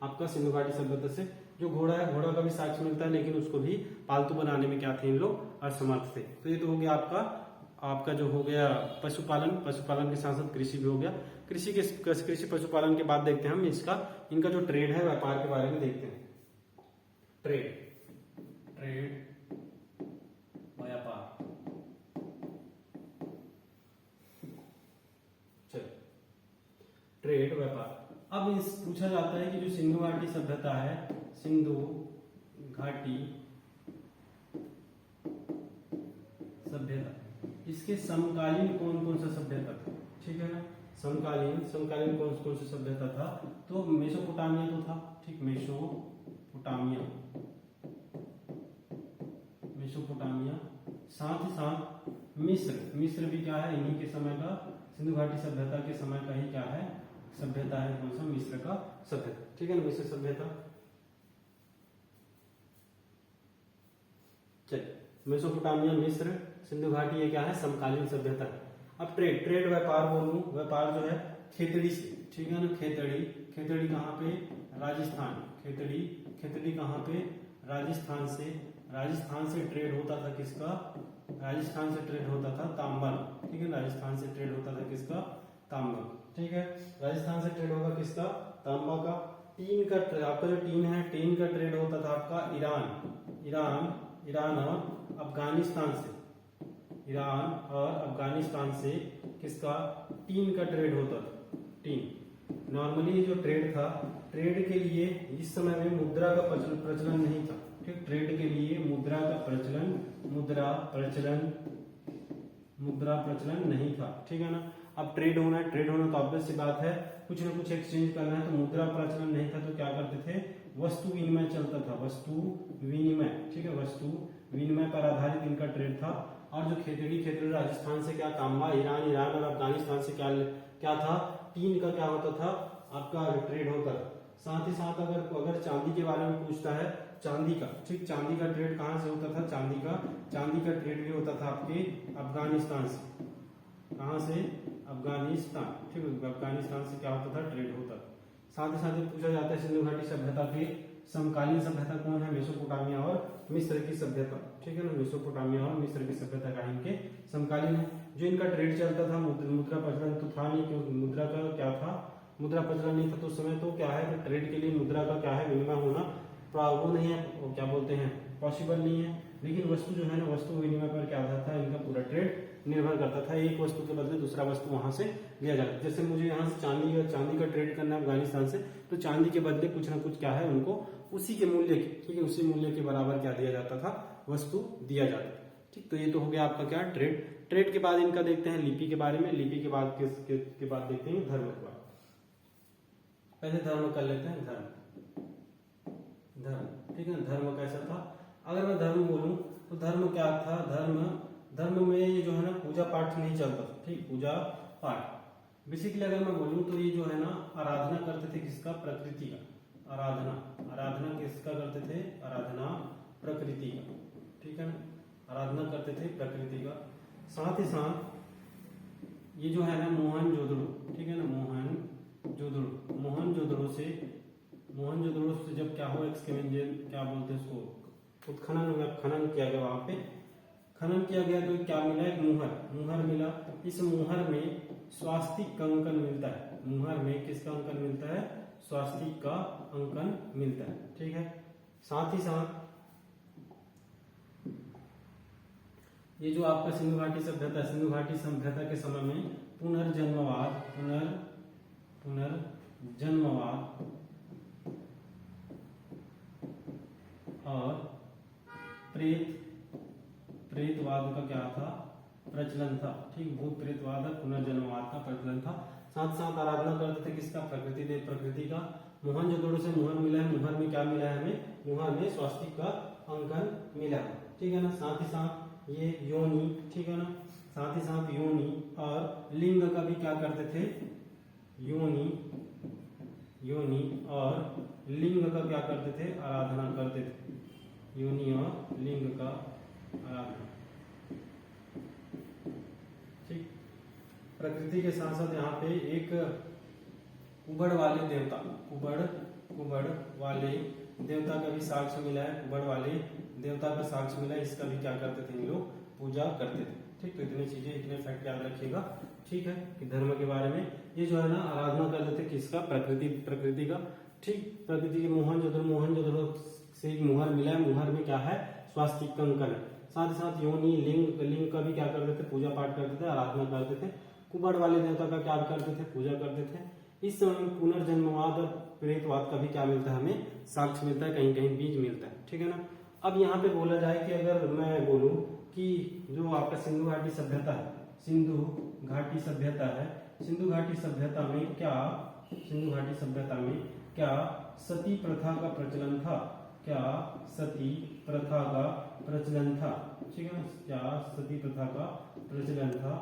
आपका सिंधु घाटी सभ्यता से। जो घोड़ा है, घोड़ा का भी साक्ष्य मिलता है, लेकिन उसको भी पालतू बनाने में क्या थे, इन लोग असमर्थ थे। तो ये तो हो गया आपका जो हो गया पशुपालन के साथ साथ कृषि भी हो गया। कृषि पशुपालन के बाद देखते हैं हम इनका जो ट्रेड है, व्यापार के बारे में देखते हैं। ट्रेड व्यापार, चलो ट्रेड व्यापार। अब इस पूछा जाता है कि जो सिंधु घाटी सभ्यता है, सिंधु घाटी सभ्यता, इसके समकालीन कौन कौन सा सभ्यता था, ठीक है ना। समकालीन कौन कौन सा सभ्यता था, तो मेसोपोटामिया तो था, ठीक। मेसोपोटामिया, साथ ही साथ मिस्र भी क्या है, इन्हीं के समय का, सिंधु घाटी सभ्यता के समय का ही क्या है, सभ्यता है। कौन सा, मिस्र का सभ्यता, ठीक है ना, मिस्र सभ्यता। चलिए मेसोपोटामिया, मिस्र, सिंधु घाटी, ये क्या है, समकालीन सभ्यता है। अब ट्रेड व्यापार बोलूं, व्यापार जो है खेतड़ी से, ठीक है ना। खेतड़ी कहाँ पे, राजस्थान। खेतड़ी कहाँ पे, राजस्थान से ट्रेड होता था किसका, राजस्थान से ट्रेड होता था तांबा, ठीक है। राजस्थान से ट्रेड होता था किसका, तांबा, ठीक है। राजस्थान से ट्रेड होगा किसका, तांबा का। आपका जो टीन का ट्रेड होता था आपका ईरान और अफगानिस्तान से किसका, टीन का ट्रेड होता था। टीन नॉर्मली जो ट्रेड था, ट्रेड के लिए इस समय में मुद्रा का प्रचलन नहीं था, ठीक। ट्रेड के लिए मुद्रा प्रचलन नहीं था, ठीक है ना। अब ट्रेड होना तो ऑब्वियस सी बात है, कुछ ना कुछ एक्सचेंज करना है, तो मुद्रा प्रचलन नहीं था, तो क्या करते थे, वस्तु विनिमय चलता था, वस्तु विनिमय, ठीक है। वस्तु विनिमय पर आधारित इनका ट्रेड था। और जो खेतड़ी राजस्थान से क्या काम हुआ, ईरान और अफगानिस्तान से क्या था, टीन का क्या होता था आपका ट्रेड होता था। साथ ही साथ अगर चांदी के बारे में पूछता है, चांदी का, ठीक, चांदी का ट्रेड कहाँ से होता था, चांदी का ट्रेड भी होता था आपके अफगानिस्तान से। कहाँ से, अफगानिस्तान, ठीक है, अफगानिस्तान से क्या होता था, ट्रेड होता था। साथ ही साथ पूछा जाता है सिंधु घाटी सभ्यता के समकालीन सभ्यता कौन है, मेसोपोटामिया और मिस्र की सभ्यता, ठीक है ना, मेसोपोटामिया और मिस्र की सभ्यता का इनके समकालीन है। जो इनका ट्रेड चलता था, मुद्रा प्रचलन तो था नहीं, क्योंकि मुद्रा का क्या था, मुद्रा प्रचलन नहीं था तो उस समय, तो क्या है कि ट्रेड के लिए मुद्रा का क्या है, विनिमय होना वो नहीं है, वो क्या बोलते हैं, पॉसिबल नहीं है। लेकिन वस्तु जो है ना, वस्तु विनिमय पर क्या था, इनका पूरा ट्रेड निर्भर करता था, एक वस्तु के बदले दूसरा वस्तु वहां से लिया जाता। जैसे मुझे यहाँ से चांदी का ट्रेड करना है अफगानिस्तान से, तो चांदी के बदले कुछ ना कुछ क्या है उनको उसी के मूल्य की, ठीक है, उसी मूल्य के बराबर क्या दिया जाता था, वस्तु दिया जाता था। ठीक, तो ये तो हो गया आपका क्या, ट्रेड के बाद इनका देखते हैं लिपि के बारे में। लिपि के बाद के बाद देखते हैं धर्म के बारे में। पहले धर्म कर लेते हैं, धर्म, ठीक है, धर्म कैसा था। अगर मैं धर्म बोलूं तो धर्म क्या था, धर्म में ये जो है ना पूजा पाठ नहीं चलता था, ठीक, पूजा पाठ। बेसिकली अगर मैं बोलूं तो ये जो है ना आराधना करते थे किसका, प्रकृति का, आराधना किसका करते थे, आराधना प्रकृति का, ठीक है ना, आराधना करते थे प्रकृति का। साथ ही साथ ये जो है ना मोहनजोदड़ो, ठीक है ना, मोहनजोदड़ो से जब क्या हो, एक्सकेवेंजन क्या बोलते हैं उसको, खनन किया गया, वहां पे खनन किया गया तो क्या मिला, एक मुहर मिला। इस मुहर में स्वास्तिक का अंकन मिलता है, मुहर में किसका अंकन मिलता है, स्वास्तिक का अंकन मिलता है, ठीक है। साथ ही साथ ये जो आपका सिंधु घाटी सभ्यता के समय में पुनर्जन्मवाद और प्रेतवाद का क्या था, प्रचलन था, ठीक, भूत प्रेतवाद और पुनर्जन्मवाद का प्रचलन था। साथ साथ आराधना करते थे किसका, प्रकृति का। मोहनजोदड़ो से मुहर मिला है, मुहर में क्या मिला है हमें, मुहर में स्वास्तिक का अंकन मिला है, ठीक है ना। साथ ही साथ ये योनि, ठीक है ना, साथ ही साथ योनि और लिंग का भी क्या करते थे, योनि और लिंग का क्या करते थे, आराधना करते थे, योनि और लिंग का आराधना, ठीक। प्रकृति के साथ साथ यहाँ पे एक कुबड़ वाले देवता का भी साक्ष्य मिला है, कुबड़ वाले देवता का साक्ष्य मिला है, इसका भी क्या करते थे इन लोग, पूजा करते थे, ठीक। तो इतनी चीजें, इतने फैक्ट याद रखिएगा, ठीक है, कि धर्म के बारे में ये जो है ना आराधना करते थे किसका, प्रकृति का, ठीक। प्रकृति के मोहनजोदड़ो से एक मुहर मिला है, मुहर में क्या है, स्वास्तिक का अंकन है। साथ ही साथ योनि लिंग का भी क्या करते थे, पूजा पाठ करते थे, आराधना करते थे। कुबड़ वाले देवता का क्या करते थे, पूजा करते थे। इस समय में पुनर्जन्मवाद और प्रेतवाद का भी क्या मिलता है, हमें साक्ष्य मिलता है, कहीं कहीं बीज मिलता है, ठीक है ना। अब यहाँ पे बोला जाए कि अगर मैं बोलूं कि जो आपका सिंधु घाटी सभ्यता है, सिंधु घाटी सभ्यता में क्या सती प्रथा का प्रचलन था, ठीक है ना, क्या सती प्रथा का प्रचलन था,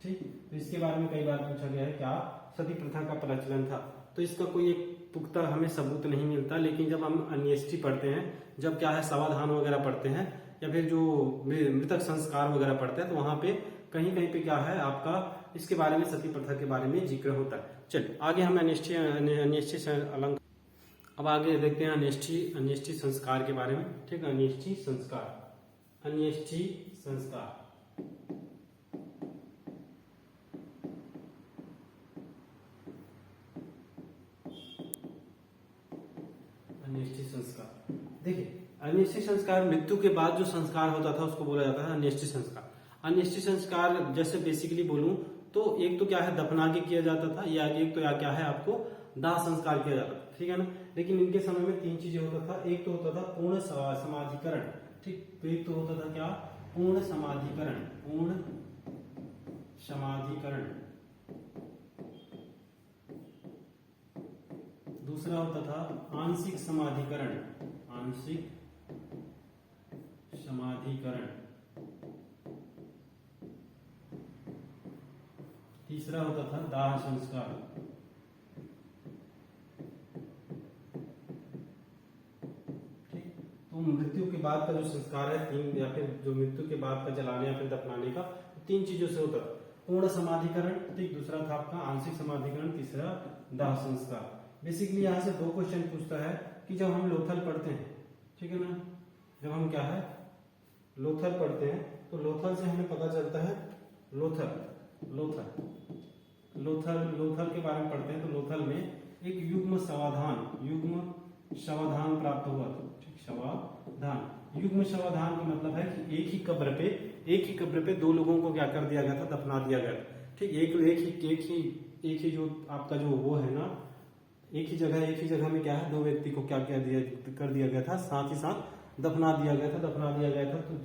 ठीक। तो इसके बारे में कई बार पूछा गया है, क्या सती प्रथा का प्रचलन था। तो इसका कोई एक पुख्ता हमें सबूत नहीं मिलता, लेकिन जब हम अन्येष्टि पढ़ते हैं, जब क्या है समाधान वगैरह पढ़ते हैं, या फिर जो मृतक संस्कार वगैरह पढ़ते हैं, तो वहां पे कहीं कहीं पे क्या है आपका इसके बारे में, सती प्रथा के बारे में जिक्र होता है। चलिए आगे हम अन्येष्टि अलंकार, अब आगे देखते हैं अन्येष्टि संस्कार के बारे में, ठीक है। अन्येष्टि संस्कार देखिए, अन्येष्टि संस्कार मृत्यु के बाद जो संस्कार होता था उसको बोला जाता है अन्येष्टि संस्कार। अन्येष्टि संस्कार जैसे बेसिकली बोलूं तो एक तो क्या है दफना के किया जाता था, या एक तो या क्या है आपको दाह संस्कार किया जाता था, ठीक है ना। लेकिन इनके समय में तीन चीजें होता था, एक तो होता था पूर्ण समाधिकरण, ठीक। तो एक तो होता था क्या, पूर्ण समाधिकरण, दूसरा होता था आंशिक समाधिकरण, तीसरा होता था दाह संस्कार। ठीक, तो मृत्यु के बाद का जो संस्कार है तीन, या फिर जो मृत्यु के बाद का जलाने या फिर दफनाने का, तीन चीजों से होता है। पूर्ण समाधिकरण, ठीक, दूसरा था आपका आंशिक समाधिकरण, तीसरा दाह संस्कार। बेसिकली यहाँ से दो क्वेश्चन पूछता है कि जब हम लोथल पढ़ते हैं, ठीक है ना, जब हम क्या है लोथल पढ़ते हैं, तो लोथल से हमें पता चलता है, लोथल के बारे में पढ़ते हैं, तो लोथल में एक युग्म शवाधान प्राप्त हुआ था। ठीक, शवाधान, युग्म शवाधान का मतलब है कि एक ही कब्र पे दो लोगों को क्या कर दिया गया था, दफना दिया गया था। ठीक, एक ही जो आपका जो वो है ना, एक ही जगह में क्या है, दो व्यक्ति को क्या कर दिया गया था, साथ ही साथ दफना दिया गया था। तो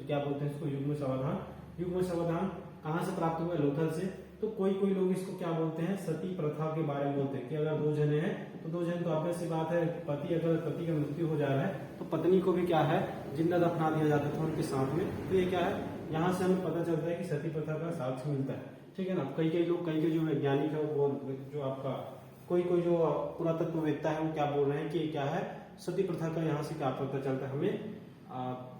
क्या बोलते हैं इसको, युग्म शवाधान कहाँ से प्राप्त हुआ, लोथल से। तो कोई लोग इसको क्या बोलते हैं, सती प्रथा के बारे में बोलते हैं कि अगर दो जने हैं तो दो जन, तो ऑब्वियस सी बात है, अगर पति का मृत्यु हो जा रहा है तो पत्नी को भी क्या है, जिंदा दफना दिया जाता था उनके साथ में। तो ये क्या है, यहाँ से हमें पता चलता है कि सती प्रथा का साक्ष्य मिलता है। ठीक है ना, कई जो वैज्ञानिक है वो, जो आपका कोई जो पुरातत्ववेत्ता है वो क्या बोल रहे हैं कि क्या है, सती प्रथा का यहाँ से क्या पता चलता है हमें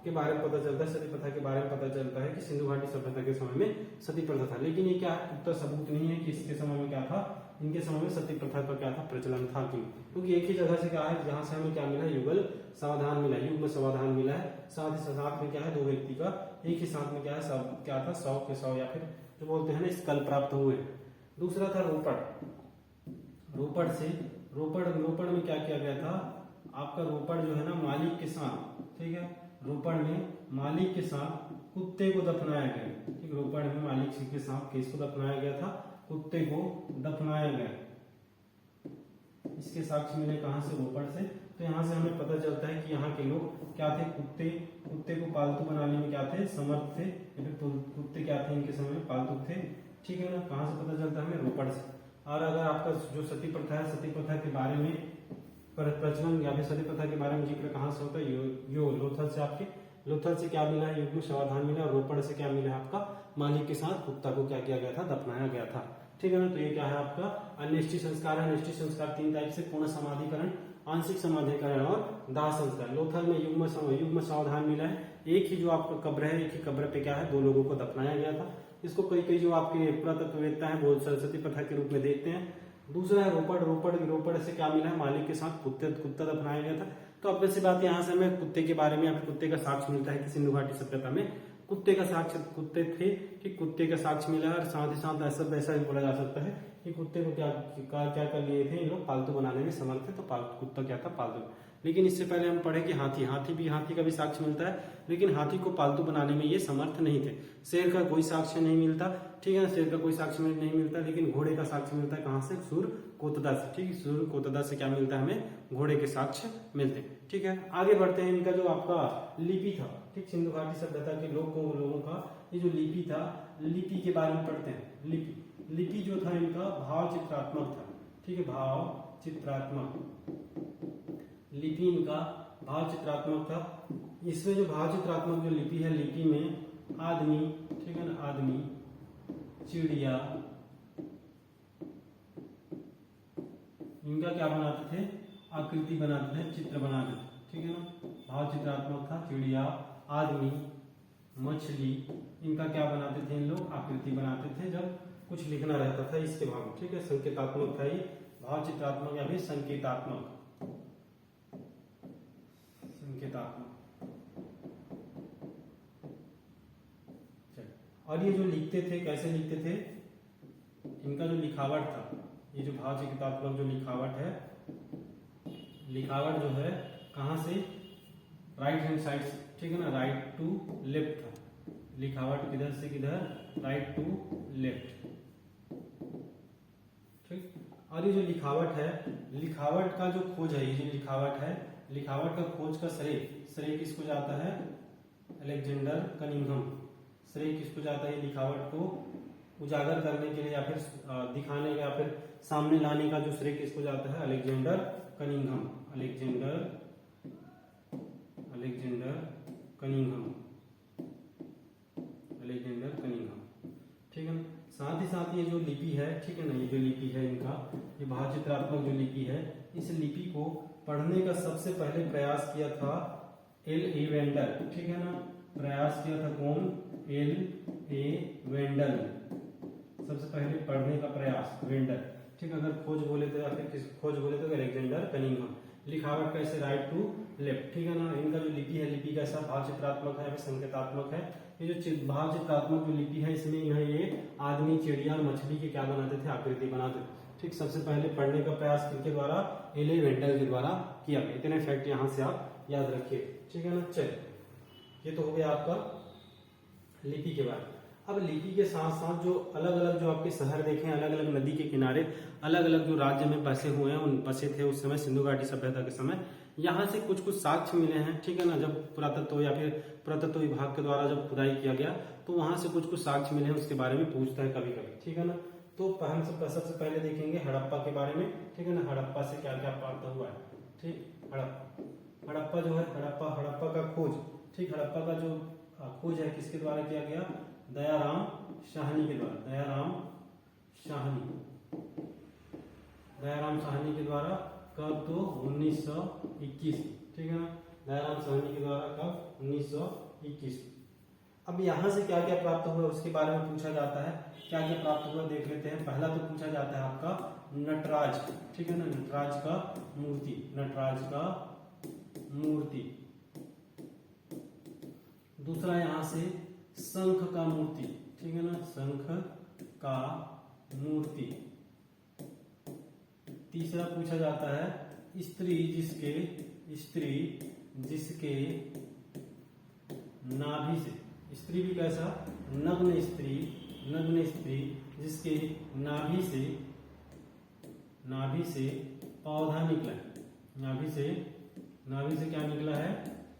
के बारे में पता चलता है, सती प्रथा के बारे में पता चलता है कि सिंधु घाटी सभ्यता के समय में सती प्रथा था। लेकिन ये क्या उत्तर सबूत नहीं है कि इसके समय में क्या था, इनके समय में सती प्रथा का क्या था, प्रचलन था। क्योंकि एक ही जगह से क्या है, जहां से हमें क्या मिला, युगल समाधान मिला, युग्म समाधान मिला है। साथ में क्या है, दो व्यक्ति का एक ही साथ में क्या है, सब क्या था, 100 के 100 या फिर जो बोलते हैं ना, स्कल प्राप्त हुए। दूसरा था रोपड़ में क्या किया गया था, आपका रोपड़ जो है ना, मालिक के साथ, ठीक है, रोपड़ में मालिक के साथ कुत्ते को दफनाया गया। ठीक, रोपड़ में मालिक के साथ किसको दफनाया गया था, कुत्ते को दफनाया गया। इसके साक्ष्य मिले कहां से, रोपड़ से। तो यहाँ से हमें पता चलता है कि यहाँ के लोग क्या थे, कुत्ते को पालतू बनाने में क्या थे, समर्थ थे। कुत्ते क्या थे, इनके समय में पालतू थे। ठीक है ना, कहाँ से पता चलता है हमें, रोपड़ से। और अगर आपका जो सती प्रथा है, सती प्रथा के बारे में प्रचलन या फिर सती प्रथा के बारे में जिक्र कहाँ से होता है, यो लोथल से। आपके लोथल से क्या मिला है, युग्म शवाधान मिला। और रोपड़ से क्या मिला है, आपका मालिक के साथ कुत्ता को क्या किया गया था, दफनाया गया था। ठीक है ना, तो ये क्या है आपका अन्येष्टि संस्कार है। अन्येष्टि संस्कार तीन टाइप से, पूर्ण समाधिकरण, आंशिक समाधिकरण और दाह संस्कार। लोथल में युग्म शवाधान मिला है, एक ही जो आपका कब्र है, एक ही कब्र पे क्या है, दो लोगों को दफनाया गया था। इसको कई जो आपके पुरातत्ववेत्ता है वो सरस्वती प्रथा के रूप में देखते हैं। दूसरा है रोपड़ से क्या मिला है, मालिक के साथ कुत्ता दफनाया गया था। तो अब से बात यहाँ से हमें कुत्ते के बारे में या फिर कुत्ते का साक्ष्य मिलता है कि सिंधु घाटी सभ्यता में कुत्ते थे कि कुत्ते का साक्ष्य मिला। और साथ ही साथ ऐसा भी बोला जा सकता है कि कुत्ते को क्या कर लिए थे, इन लोग पालतू बनाने में समर्थ थे। तो कुत्ता क्या था, पालतू। लेकिन इससे पहले हम पढ़े कि हाथी का भी साक्ष्य मिलता है, लेकिन हाथी को पालतू बनाने में ये समर्थ नहीं थे। शेर का कोई साक्ष्य नहीं मिलता, ठीक है ना, शेर का कोई साक्ष्य नहीं मिलता। लेकिन घोड़े का साक्ष्य मिलता है, कहाँ से, सूर्यकोतदा से। ठीक है, सूर्यकोतदा से क्या मिलता है हमें, घोड़े के साक्ष्य मिलते हैं। ठीक है, आगे बढ़ते हैं। इनका जो आपका लिपि था, ठीक, सिंधु घाटी सभ्यता के लोगों का ये जो लिपि था, लिपि के बारे में पढ़ते हैं। लिपि जो था इनका भाव चित्रात्मक था। ठीक है, भाव चित्रात्मक लिपि इनका भाव चित्रात्मक था। इसमें जो भाव चित्रात्मक जो लिपि है, लिपि में आदमी, ठीक है ना, आदमी, चिड़िया, इनका क्या बनाते थे, आकृति बनाते थे, चित्र बनाते थे। ठीक है ना, भाव चित्रात्मक था। चिड़िया, आदमी, मछली, इनका क्या बनाते थे, इन लोग आकृति बनाते थे जब कुछ लिखना रहता था इसके भाव में। ठीक है, संकेतात्मक था ये, भाव चित्रात्मक या फिर संकेतात्मक। और ये जो लिखते थे, कैसे लिखते थे, इनका जो लिखावट था, ये जो भाव चित्रात्मक जो लिखावट है, लिखावट जो है कहां से, राइट हैंड साइड से। ठीक है ना, राइट टू लेफ्ट था लिखावट, किधर से किधर, राइट टू लेफ्ट। ठीक, और ये जो लिखावट है, लिखावट का जो खोज है, ये जो लिखावट है, लिखावट का खोज का श्रेय किसको जाता है, अलेक्जेंडर कनिंघम। श्रेय किसको जाता है, लिखावट को उजागर करने के लिए या फिर दिखाने या फिर सामने लाने का जो श्रेय किसको जाता है, अलेक्जेंडर कनिंघम। Alexander Cunningham. ठीक है ना, साथ ही साथ ये जो लिपि है, ठीक है ना, ये जो लिपि है इनका, ये भावचित्रात्मक जो लिपि है, इस लिपि को पढ़ने का सबसे पहले प्रयास किया था L.A. वेंडल, ठीक है ना, प्रयास किया था कौन? L.A. वेंडल, सबसे पहले पढ़ने का प्रयास वेंडल, ठीक। अगर खोज बोले तो या फिर किस खोज बोले तो अलेक्जेंडर कनिंघम। लिखावट कैसे? राइट टू लेफ्ट, ठीक है ना। इनका जो लिपि है, लिपि कैसा? भावचित्रात्मक है, संकेतात्मक है। ये जो भावचित्रात्मक जो लिपि है, इसमें ये आदमी, चिड़िया और मछली के क्या बनाते थे? आकृति बनाते थे, ठीक। सबसे पहले पढ़ने का प्रयास किनके द्वारा? L.A. वेंडल के द्वारा किया गया। इतने फैक्ट यहाँ से आप याद रखिए, ठीक है ना। चलिए, ये तो हो गया आपका लिपि के बारे में। अब लिपि के साथ साथ जो अलग अलग जो आपके शहर देखे, अलग अलग नदी के किनारे, अलग अलग जो राज्य में बसे हुए हैं, उन बसे थे उस समय सिंधु घाटी सभ्यता के समय, यहाँ से कुछ कुछ साक्ष्य मिले हैं, ठीक है ना। जब पुरातत्व या फिर पुरातत्व विभाग के द्वारा जब खुदाई किया गया तो वहां से कुछ कुछ साक्ष्य मिले हैं, उसके बारे में पूछता है कभी कभी, ठीक है ना। तो हम सबसे पहले देखेंगे हड़प्पा के बारे में, ठीक है ना। हड़प्पा से क्या क्या प्राप्त हुआ है, ठीक। हड़प्पा जो है, हड़प्पा का खोज, ठीक। हड़प्पा का जो खोज है किसके द्वारा किया गया? दयाराम साहनी के द्वारा। दयाराम साहनी के द्वारा। कब? तो 1921, ठीक है ना। दयाराम साहनी के द्वारा कब? 1921। अब यहाँ से क्या क्या प्राप्त हुआ उसके बारे में पूछा जाता है। क्या क्या प्राप्त हुआ देख लेते हैं। पहला तो पूछा जाता है आपका नटराज, ठीक है ना, नटराज का मूर्ति, नटराज का मूर्ति। दूसरा यहाँ से शंख का मूर्ति, ठीक है ना, शंख का मूर्ति। तीसरा पूछा जाता है स्त्री जिसके नाभि से, स्त्री भी कैसा? नग्न स्त्री जिसके नाभि से पौधा निकला है। नाभि से क्या निकला है?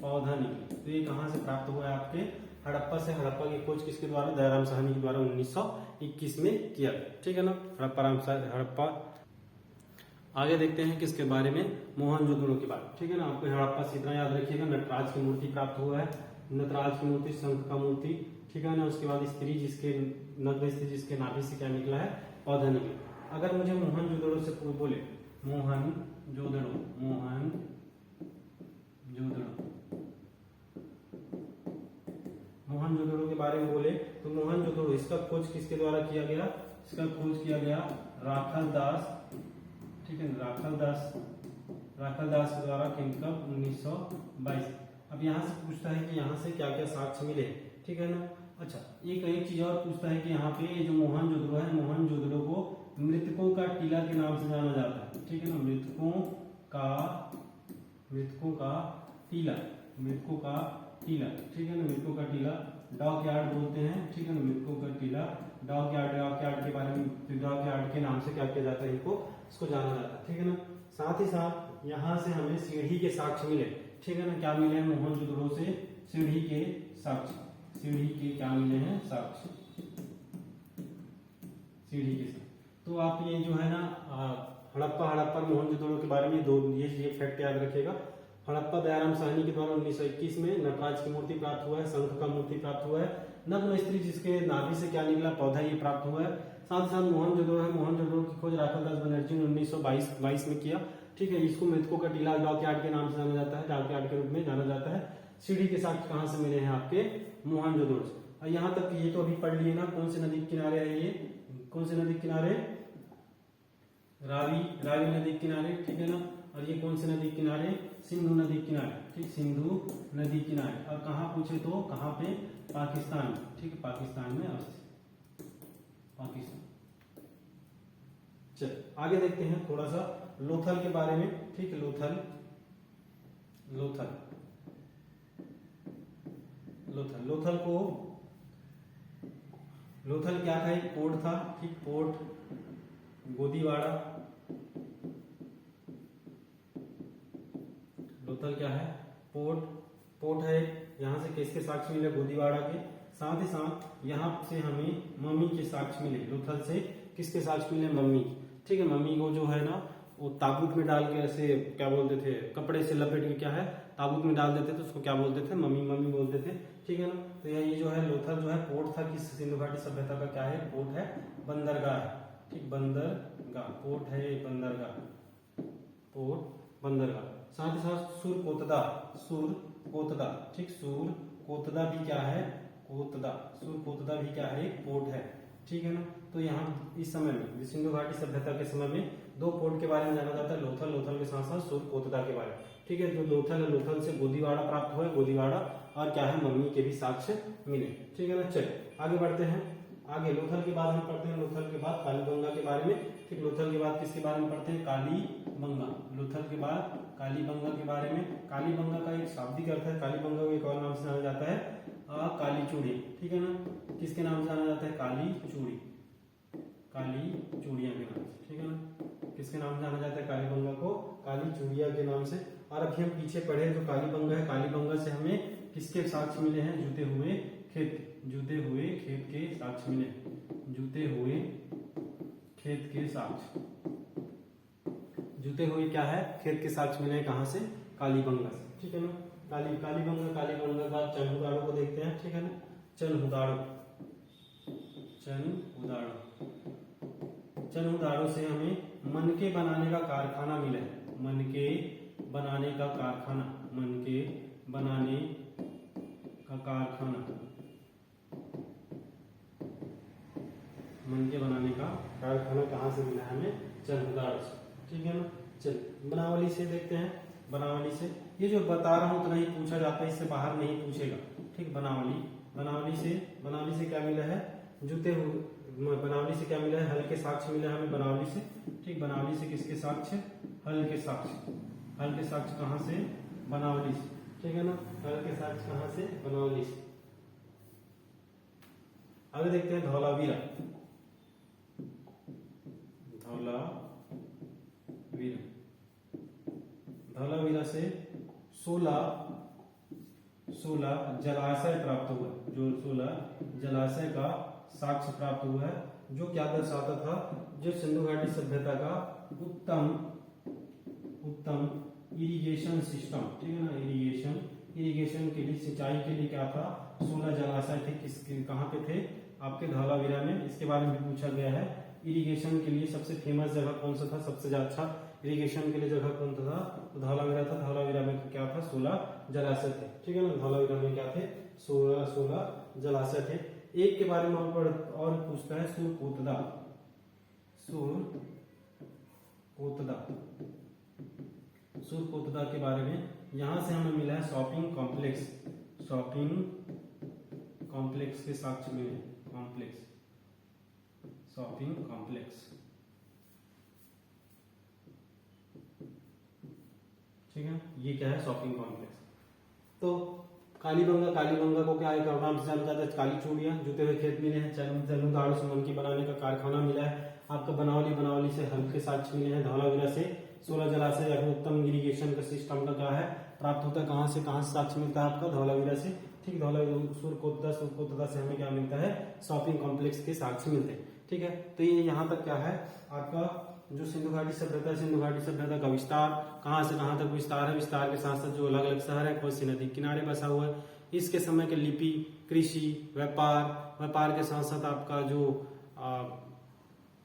पौधा निकला। तो ये कहां से प्राप्त हुआ है? आपके हड़प्पा से। हड़प्पा की खोज किसके द्वारा? दयाराम साहनी के द्वारा 1921 में किया, ठीक है ना। हड़प्पा। आगे देखते हैं किसके बारे में? मोहनजोदड़ो के बारे में, ठीक है ना। आपको हड़प्पा से इतना याद रखिएगा, नटराज की मूर्ति प्राप्त हुआ है, नटराज की मूर्ति, शंख का मूर्ति, ठीक है ना। उसके बाद नग्न स्त्री जिसके नाभि से क्या निकला है? पौधा निकला। अगर मुझे मोहनजोदड़ो से बोले, मोहनजोदड़ो के बारे में बोले तो मोहनजोदड़ो, इसका खोज किसके द्वारा किया गया? इसका खोज किया गया राखल दास, ठीक है, राखल दास के द्वारा। कब? 1922। अब यहाँ से पूछता है कि यहाँ से क्या क्या साक्ष्य मिले, ठीक है ना। अच्छा, एक चीज और पूछता है कि यहाँ पे जो मोहनजोदड़ो है, मोहनजोदड़ो को मृतकों का टीला के नाम से जाना जाता है, ठीक है ना। मृतकों का टीला, ठीक है ना। मृतकों का टीला, डॉक यार्ड बोलते हैं, ठीक है ना। मृतकों का टीला, डॉक यार्ड के बारे में, डॉक यार्ड के नाम से क्या किया जाता है? इसको जाना जाता है, ठीक है ना। साथ ही साथ यहाँ से हमें सीढ़ी के साक्ष्य मिले, ठीक है ना। क्या मिले हैं? मोहनजोदड़ो से सीढ़ी के साक्ष्य, सीढ़ी के क्या मिले हैं? साक्ष्य, सीढ़ी के साक्ष्य। तो आप ये जो है ना हड़प्पा मोहनजोदड़ो के बारे में ये फैक्ट याद रखिएगा। हड़प्पा दयाराम साहनी के द्वारा 1921 में नटराज की मूर्ति प्राप्त हुआ है, शंख का मूर्ति प्राप्त हुआ है, नग्न स्त्री जिसके नाभि से क्या निकला? पौधा, ये प्राप्त हुआ है। साथ ही साथ मोहनजोदड़ो है, मोहनजोदड़ो की खोज राखल दास बनर्जी ने 1922 में किया, ठीक है। इसको मृतकों का टीला, डॉक यार्ड के नाम से जाना जाता है, डॉक यार्ड के रूप में जाना जाता है। सीढ़ी के साक्ष्य कहाँ से मिले हैं? आपके मोहनजोदड़ो से। और यहाँ तक ये तो अभी पढ़ लिए ना, कौन से नदी के किनारे है ये? कौन से नदी के किनारे? रावी नदी के किनारे, ठीक है ना। और ये कौन से नदी के किनारे? सिंधु नदी के किनारे, ठीक, सिंधु नदी के किनारे। और कहाँ पूछे तो कहाँ पे? पाकिस्तान में, ठीक, पाकिस्तान में अवस्थित, पाकिस्तान। चल आगे देखते हैं थोड़ा सा लोथल के बारे में, ठीक है। लोथल क्या था? एक पोर्ट था, ठीक, पोर्ट गोदीवाड़ा। लोथल क्या है? पोर्ट है। यहाँ से किसके साक्ष्य मिले? गोदीवाड़ा के। साथ ही साथ यहाँ से हमें मम्मी के साक्ष्य मिले। लोथल से किसके साक्ष्य मिले? मम्मी, ठीक है। मम्मी को जो है ना वो ताबूत में डाल के ऐसे क्या बोलते थे, कपड़े से लपेट के क्या है ताबूत में डाल देते थे, उसको क्या बोलते थे, मम्मी मम्मी बोलते थे, ठीक है ना। तो ये जो है लोथल जो है पोर्ट था किस सिंधु घाटी सभ्यता का, क्या है, पोर्ट है, बंदरगाह है, ठीक, बंदरगाह, पोर्ट है ये, बंदरगाह, पोर्ट बंदरगाह। साथ ही साथ सुरकोतदा, सुरकोतदा, ठीक, सुरकोतदा भी क्या है, कोतदा, सुरकोतदा भी क्या है, एक पोर्ट है, ठीक है ना। तो यहाँ इस समय में सिंधु घाटी सभ्यता के समय में दो पोर्ट के बारे में जाना जाता है, लोथल, लोथल के साथ साथ सुरकोतदा के बारे में, ठीक है। जो लोथल है, लोथल से गोदीवाड़ा प्राप्त हुआ है, गोदीवाड़ा और क्या है, मम्मी के भी साक्ष्य मिले, ठीक है ना। चलिए आगे बढ़ते हैं। आगे लोथल के बाद हम पढ़ते हैं, लोथल के बाद कालीबंगा के बारे में, ठीक, लोथल के बाद किसके बारे में पढ़ते हैं, कालीबंगा, लोथल के बाद कालीबंगा के बारे में। कालीबंगा का एक शाब्दिक अर्थ है, कालीबंगा को एक और नाम से जाना जाता है काली चूड़ी, ठीक है ना। किसके नाम से जाना जाता है, काली चूड़ी, काली चूड़िया के नाम से, ठीक है ना। किसके नाम से जाना जाता है कालीबंगा को, काली चूड़िया के नाम से। और अभी हम पीछे पढ़े जो कालीबंगा है, कालीबंगा से हमें किसके साक्ष्य मिले हैं, जूते हुए खेत, जूते हुए खेत के साक्ष्य मिले, जूते हुए खेत के साक्ष्य, जूते हुए क्या है, खेत के साक्ष्य मिले कहां से, कालीबंगा से, ठीक है ना। कालीबंगा के बाद चनहुदाड़ो को देखते हैं, ठीक है ना। चनहुदाड़ो, चनहुदाड़ो से हमें मनके बनाने का कारखाना मिला है, मनके बनाने का कारखाना, मनके बनाने का कारखाना, मनके बनाने का कारखाना कहाँ से मिला हमें, चनहुदाड़ो से, ठीक है ना। चल बनावली से देखते हैं, बनावली से, ये जो बता रहा हूं उतना ही पूछा जाता है, इससे बाहर नहीं पूछेगा, ठीक। बनावली से क्या मिला है, जूते हुए, बनावली से क्या मिला है, हल के साक्ष्य मिला है हमें बनावली से, ठीक। बनावली से किसके साक्ष्य, हल के साक्ष्य, हल के साक्ष्य कहां से, बनावली से, ठीक है ना। हल के साक्ष्य कहां से, बनावली से। आगे देखते हैं धौलावीरा, धौलावीरा से 16 जलाशय प्राप्त हुआ, जो 16 जलाशय का साक्ष्य प्राप्त हुआ है, जो क्या दर्शाता था, जो सिंधु घाटी सभ्यता का उत्तम इरिगेशन सिस्टम, ठीक है ना। इरिगेशन के लिए, सिंचाई के लिए क्या था, 16 जलाशय थे, किसके, कहाँ पे थे, आपके धौलावीरा में। इसके बारे में भी पूछा गया है, इरिगेशन के लिए सबसे फेमस जगह कौन सा था, सबसे अच्छा इरिगेशन के लिए जगह कौन सा था, तो धौलावीरा था। धौलावीरा में क्या था, 16 जलाशय थे, ठीक है ना। धौलावीरा में क्या थे, 16 जलाशय थे। एक के बारे में और पूछता है, सुरकोतदा, सुरकोतदा के बारे में। यहां से हमें मिला है शॉपिंग कॉम्प्लेक्स के साक्ष्य मिले, शॉपिंग कॉम्प्लेक्स, ठीक है। ये क्या है, शॉपिंग कॉम्प्लेक्स। तो कालीबंगा को क्या है, नाम से जाना जाता है, काली चूड़ियां, जूते हुए खेत मिले हैं। चनहुदाड़ो से मनके बनाने का कारखाना मिला है आपका। बनावली से हल के साक्ष्य मिले हैं। धौलावीरा से 16 जलाशय या उत्तम इरिगेशन का सिस्टम का क्या है, प्राप्त होता है, कहां से साक्ष्य मिलता है आपका, धौलावीरा से, ठीक। धौलावीरा, सुरकोतदा से हमें क्या मिलता है, शॉपिंग कॉम्प्लेक्स के साक्ष्य मिलते हैं, ठीक है। तो ये यहाँ तक क्या है आपका जो सिंधु घाटी सभ्यता का विस्तार, कहां से कहां तक विस्तार है, विस्तार के साथ साथ जो अलग अलग शहर है, कोसी नदी किनारे बसा हुआ है। इसके समय के लिपि, कृषि, व्यापार के साथ साथ आपका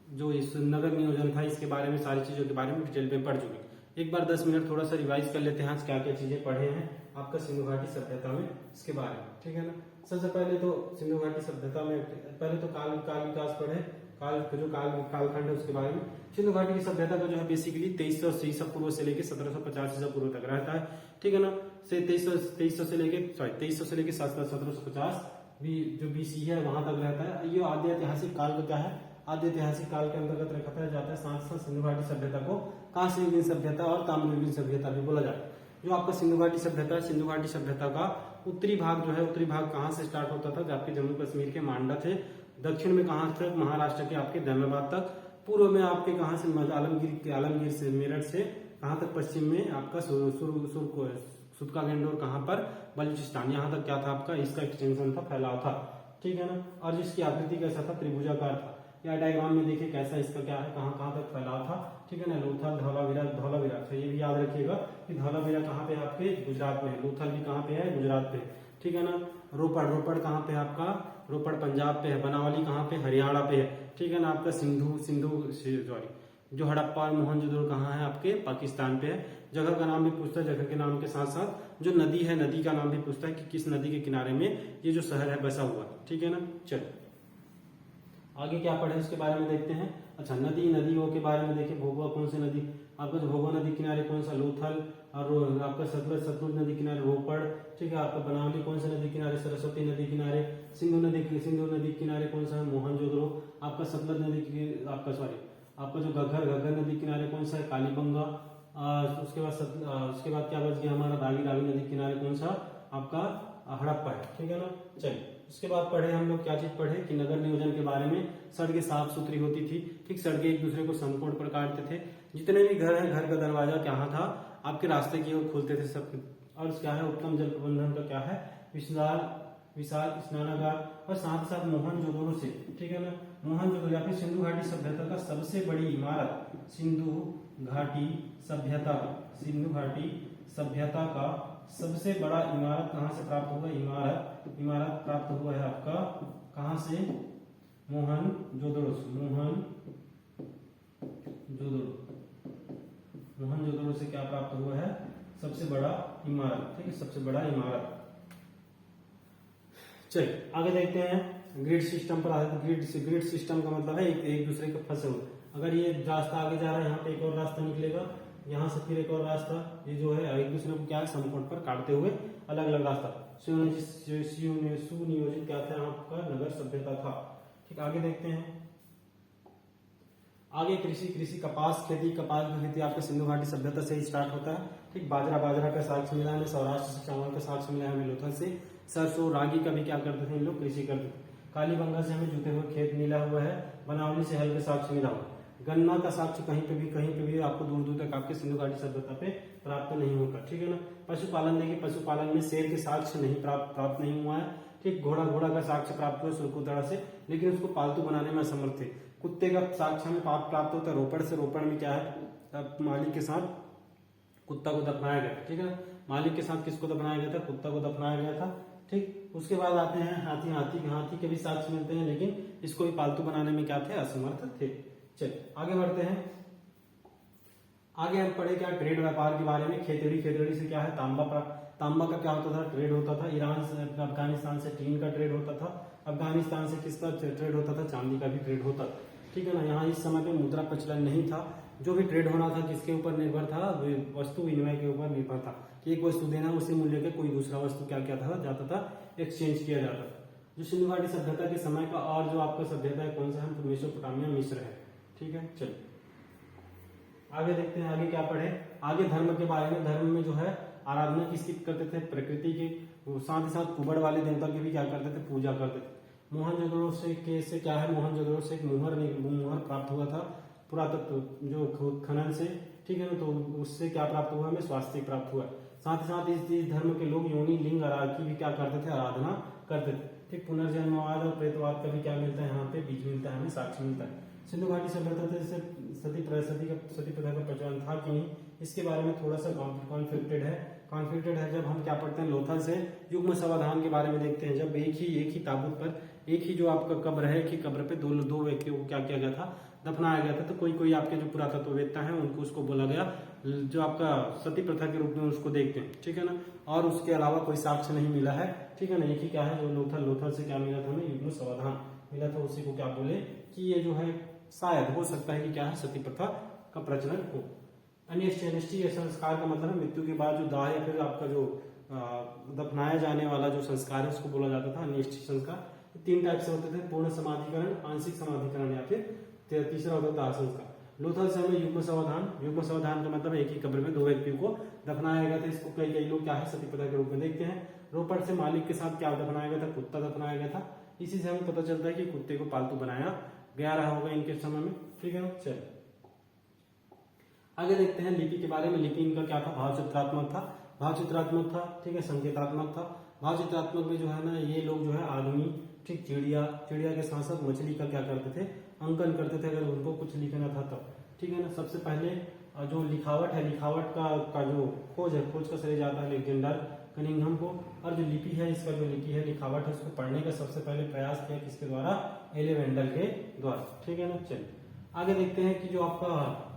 जो इस नगर नियोजन था, इसके बारे में, सारी चीजों के बारे में डिटेल में पढ़ चुके। एक बार 10 मिनट थोड़ा सा रिवाइज कर लेते हैं, आज क्या क्या चीजें पढ़े हैं आपका सिंधु घाटी सभ्यता में, इसके बारे में, ठीक है ना। सबसे पहले तो सिंधु घाटी सभ्यता में पहले तो काल विकास पढ़े, कालखंड है उसके बारे में। सिंधु घाटी की सभ्यता का जो है बेसिकली 2300 ईसा पूर्व से लेके 1750 ईसा पूर्व तक रहता है, ठीक है ना। से 2300 से लेके 1750 भी जो बीसी है वहां तक रहता है। ये आद्य ऐतिहासिक काल का क्या है, आद्य ऐतिहासिक काल के अंतर्गत रखा जाता है। साथ साथ सिंधु घाटी सभ्यता को कांस्ययुगीन सभ्यता और ताम्रयुगीन सभ्यता भी बोला जाता है। जो आपका सिंधु घाटी सभ्यता है, सिंधु घाटी सभ्यता का उत्तरी भाग जो है, उत्तरी भाग कहाँ से स्टार्ट होता था, जबकि जम्मू कश्मीर के मांडा थे। दक्षिण में कहाँ तक, महाराष्ट्र के आपके धर्माबाद तक। पूर्व में आपके कहाँ से, आलमगीर से, मेरठ से कहाँ तक, पश्चिम में आपका सुरका गेंडोर, कहाँ पर, बलूचिस्तान, यहाँ तक क्या था आपका, इसका एक्सटेंशन था, फैलाव था, ठीक है ना। और जिसकी आकृति कैसा था, त्रिभुजाकार था। या डायग्राम में देखिए कैसा इसका क्या है, कहाँ कहाँ तक फैलाव था, ठीक है ना। लोथल, धौलावीरा, तो ये भी याद रखिएगा कि धौलावीरा कहाँ पे आपके गुजरात में है, लोथल भी कहाँ पे है, गुजरात पे, ठीक है ना। रोपड़ कहाँ पे है आपका, रोपड़ पंजाब पे है। बनावली कहाँ पे, हरियाणा पे है, ठीक है ना। आपका सॉरी जो हड़प्पा और मोहनजोदड़ो कहाँ है, आपके पाकिस्तान पे है। जगह का नाम भी पूछता है, जगह के नाम के साथ साथ जो नदी है, नदी का नाम भी पूछता है कि किस नदी के किनारे में ये जो शहर है बसा हुआ, ठीक है ना। चलो आगे क्या पढ़े उसके बारे में देखते हैं। अच्छा, नदियों के बारे में देखिए। भोगवा कौन सी नदी, आपका जो भोगवा नदी किनारे कौन सा, लोथल। और आपका सतलुज नदी किनारे रोपड़, ठीक है। आपका बनावली कौन सा नदी किनारे, सरस्वती नदी किनारे। सिंधु नदी किनारे कौन सा है, मोहनजोदड़ो। आपका सतलज नदी आपका जो घग्गर नदी किनारे कौन सा है, कालीबंगा। उसके बाद क्या बच गया हमारा, रावी नदी किनारे कौन सा, आपका हड़प्पा है, ठीक है ना। चलिए उसके बाद पढ़े हम लोग क्या चीज पढ़े कि नगर नियोजन के बारे में। सड़कें साफ सुथरी होती थी, ठीक। सड़कें एक दूसरे को समकोण पर काटते थे। जितने भी घर हैं, घर का दरवाजा क्या था, आपके रास्ते की ओर खोलते थे सब। और क्या है, उत्तम जल प्रबंधन का क्या है, विशाल स्नानागार। और साथ ही साथ मोहनजोदड़ो से, ठीक है ना, मोहनजोदड़ो या फिर सिंधु घाटी सभ्यता का सबसे बड़ी इमारत, सिंधु घाटी सभ्यता का सबसे बड़ा इमारत कहाँ से प्राप्त हुआ, इमारत प्राप्त हुआ है आपका कहाँ से, मोहनजोदड़ो से क्या प्राप्त हुआ है, सबसे बड़ा इमारत, ठीक है, सबसे बड़ा इमारत। चलिए आगे देखते हैं। ग्रिड सिस्टम पर आधारित। ग्रिड सिस्टम का मतलब है एक दूसरे के फंसे हुए। अगर ये रास्ता आगे जा रहा है, यहाँ पे एक और रास्ता निकलेगा, यहाँ से फिर एक और रास्ता, ये जो है एक दूसरे को क्या है, समकोण पर काटते हुए अलग अलग रास्ता। सुनियोजित क्या था आपका, नगर सभ्यता था, ठीक। आगे देखते हैं। आगे कृषि कपास की खेती आपका सिंधु घाटी सभ्यता से ही स्टार्ट होता है, ठीक। बाजरा का साक्ष्य मिला है, सौराष्ट्र से चावल का साक्ष्य मिला है, लोथल से सरसों रागी का भी क्या करते थे इन लोग, कृषि करते थे। कालीबंगा से हमें जुते हुए खेत मिला हुआ है। बनावली से हल का साक्ष्य मिला हुआ है। गन्ना का साक्ष्य कहीं पे भी आपको दूर दूर तक आपके सिंधु घाटी सभ्यता पे प्राप्त नहीं होगा, ठीक है ना। पशुपालन देखिए, पशुपालन में शेर के साक्ष्य नहीं प्राप्त नहीं हुआ है, ठीक। घोड़ा का साक्ष्य प्राप्त हुआ सुरकुतड़ा से, लेकिन उसको पालतू बनाने में असमर्थ थे। कुत्ते का साक्ष्य हमें प्राप्त होता है रोपड़ से। रोपड़ में क्या है, मालिक के साथ कुत्ता को दफनाया गया, ठीक है। मालिक के साथ किसको दफनाया गया था, कुत्ता को दफनाया गया था, ठीक। उसके बाद आते हैं हाथी के भी साक्ष्य मिलते हैं, लेकिन इसको भी पालतू बनाने में क्या थे, असमर्थ थे। चलिए आगे बढ़ते हैं। आगे हम पढ़े क्या, ट्रेड व्यापार के बारे में। खेतड़ी से क्या है, तांबा का क्या होता था, ट्रेड होता था। ईरान से, अफगानिस्तान से टीन का ट्रेड होता था। अफगानिस्तान से किसका ट्रेड होता था, चांदी का भी ट्रेड होता था, ठीक है ना। यहाँ इस समय पे मुद्रा प्रचलन नहीं था। जो भी ट्रेड होना था किसके ऊपर निर्भर था, वस्तु विनिमय के ऊपर निर्भर था कि एक वस्तु देना, उसी मूल्य के कोई दूसरा वस्तु क्या था, जाता था, एक्सचेंज किया जाता था। जो सिंधु घाटी सभ्यता के समय का और जो आपका सभ्यता है कौन सा है, मेसोपोटामिया, मिस्र है, ठीक है। चलिए आगे देखते हैं। आगे क्या पढ़े, आगे धर्म के बारे में। धर्म में जो है आराधना किसकी करते थे, प्रकृति की। साथ ही साथ कुबड़ वाले देवता की भी क्या करते थे, पूजा करते थे। मोहनजोदड़ो से क्या है, मोहनजोदड़ो से एक मुहर प्राप्त हुआ था पुरातत्व जो खनन से, ठीक है ना। तो उससे क्या प्राप्त हुआ, हमें स्वास्थ्य प्राप्त हुआ। साथ ही साथ इस धर्म के लोग योनि लिंग की भी क्या करते थे, आराधना करते थे, ठीक। पुनर्जन्मवाद और प्रेतवाद का भी क्या मिलता है, यहाँ पे बीज मिलता है, हमें साक्ष्य मिलता है। सिंधु घाटी सभ्यता से सती प्रथा का प्रचलन था कि नहीं, इसके बारे में थोड़ा सा कॉन्फ्लिक्टेड है। जब हम क्या पढ़ते हैं, लोथल से युग्म समाधान के बारे में देखते हैं। जब एक ही ताबूत पर, एक ही जो आपका कब्र है, एक ही कब्र पे दो व्यक्तियों को क्या किया गया था, दफनाया गया था। तो कोई आपके जो पुरातत्ववेत्ता है उनको उसको बोला गया, जो आपका सती प्रथा के रूप में उसको देखते हैं, ठीक है ना। और उसके अलावा कोई साक्ष्य नहीं मिला है, ठीक है ना। एक ही क्या है, जो लोथल से क्या मिला था हमें, युग्म समाधान मिला था। उसी को क्या बोले कि ये जो है शायद हो सकता है कि क्या है, सती प्रथा का प्रचलन हो। अन्येष्टि संस्कार का मतलब है मृत्यु के बाद जो दाह या फिर आपका जो दफनाया जाने वाला जो संस्कार है उसको बोला जाता था अन्येष्टि संस्कार। 3 टाइप से होते थे, पूर्ण समाधिकरण, आंशिक समाधिकरण या फिर तीसरा होता था दाह संस्कार। लोथल से हमें युग्म समाधान का मतलब एक ही कब्र में 2 व्यक्तियों को दफनाया गया था। इसको कई लोग क्या है, सती प्रथा के रूप में देखते हैं। रोपड़ से मालिक के साथ क्या दफनाया गया था, कुत्ता दफनाया गया था। इसी से हमें पता चलता है कि कुत्ते को पालतू बनाया गया रहा होगा इनके समय में, ठीक है ना। चलिए आगे देखते हैं लिपि के बारे में। लिपि इनका क्या था, भावचित्रात्मक था, ठीक है, संकेतात्मक था। भावचित्रात्मक में जो है ना, ये लोग जो है आदमी, ठीक, चिड़िया के साथ साथ मछली का क्या करते थे, अंकन करते थे अगर उनको कुछ लिखना था तब। ठीक है ना। सबसे पहले जो लिखावट है, लिखावट का जो खोज है, खोज का श्रेय जाता है अलेक्जेंडर कनिंघम को। और जो लिपि है, इसका जो लिपि है, लिखावट है, उसको पढ़ने का सबसे पहले प्रयास किया किसके द्वारा? एलेवेंडर के द्वारा। ठीक है ना। चलिए आगे देखते हैं कि जो आपका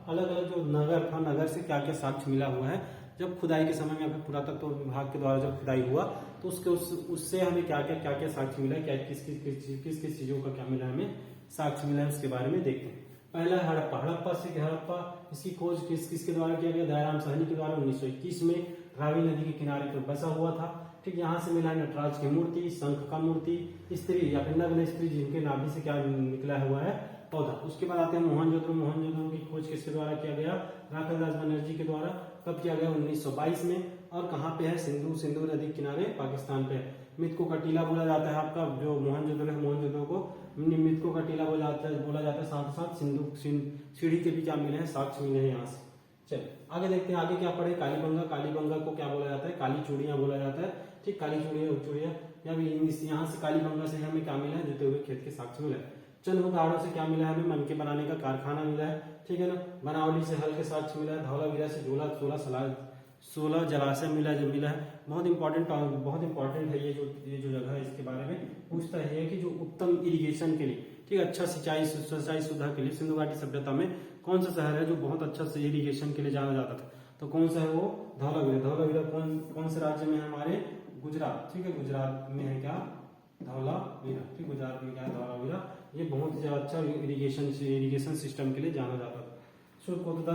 अलग अलग जो नगर था, नगर से क्या क्या साक्ष्य मिला हुआ है। जब खुदाई के समय में या फिर पुरातत्व विभाग के द्वारा जब खुदाई हुआ तो उससे हमें क्या क्या साक्ष्य मिला, क्या किस किस चीजों का क्या मिला, हमें साक्ष्य मिला है, उसके बारे में देखते हैं। पहला है हड़प्पा। हड़प्पा इसकी खोज किसके द्वारा किया गया? दयाराम साहनी के द्वारा 1921 में रावी नदी के किनारे पर बसा हुआ था। ठीक, यहाँ से मिला नटराज की मूर्ति, शंख का मूर्ति, स्त्री या फिर नग्न स्त्री जिनके नाभि से क्या निकला हुआ है? पौधा। उसके बाद आते हैं मोहनजोदड़ो की खोज किसके द्वारा किया गया? राखाल दास बनर्जी के द्वारा। कब किया गया? 1922 में। और कहाँ पे है? सिंधु नदी किनारे पाकिस्तान पे है। मिथको का टीला बोला जाता है आपका, जो मोहनजोदड़ो है, मोहनजोदड़ो को मिथको का टीला बोला जाता है। साथ साथ सीढ़ी के भी क्या मिले हैं? साक्ष्य मिले हैं यहाँ से। चलिए आगे देखते हैं, आगे क्या पढ़े? कालीबंगा को क्या बोला जाता है? काली चूड़ियां बोला जाता है। ठीक, काली चूड़ियां या यहाँ से कालीबंगा से हमें क्या मिला है? जुते हुए खेत के साक्ष्य मिला है। चंद्रगाड़ों से क्या मिला है? हमें मनके बनाने का कारखाना मिला है। ठीक है ना। बनावली से हल के साक्ष्य मिला है। धौलावीरा से 16 जलाशय मिला है। बहुत इंपॉर्टेंट है ये जो जगह है, इसके बारे में पूछता है कि जो उत्तम इरिगेशन के लिए, ठीक, अच्छा सिंचाई सुविधा के लिए सिंधु घाटी सभ्यता में कौन सा शहर है जो बहुत अच्छा से इरिगेशन के लिए जाना जाता था? तो कौन सा है वो? धौलावीरा कौन से राज्य में है? हमारे गुजरात। ठीक है, गुजरात में है क्या? धौलावीरा। ठीक, गुजरात में क्या है? धौलावीरा। ये बहुत ही अच्छा इरिगेशन सिस्टम के लिए जाना जाता था। सुरकोतदा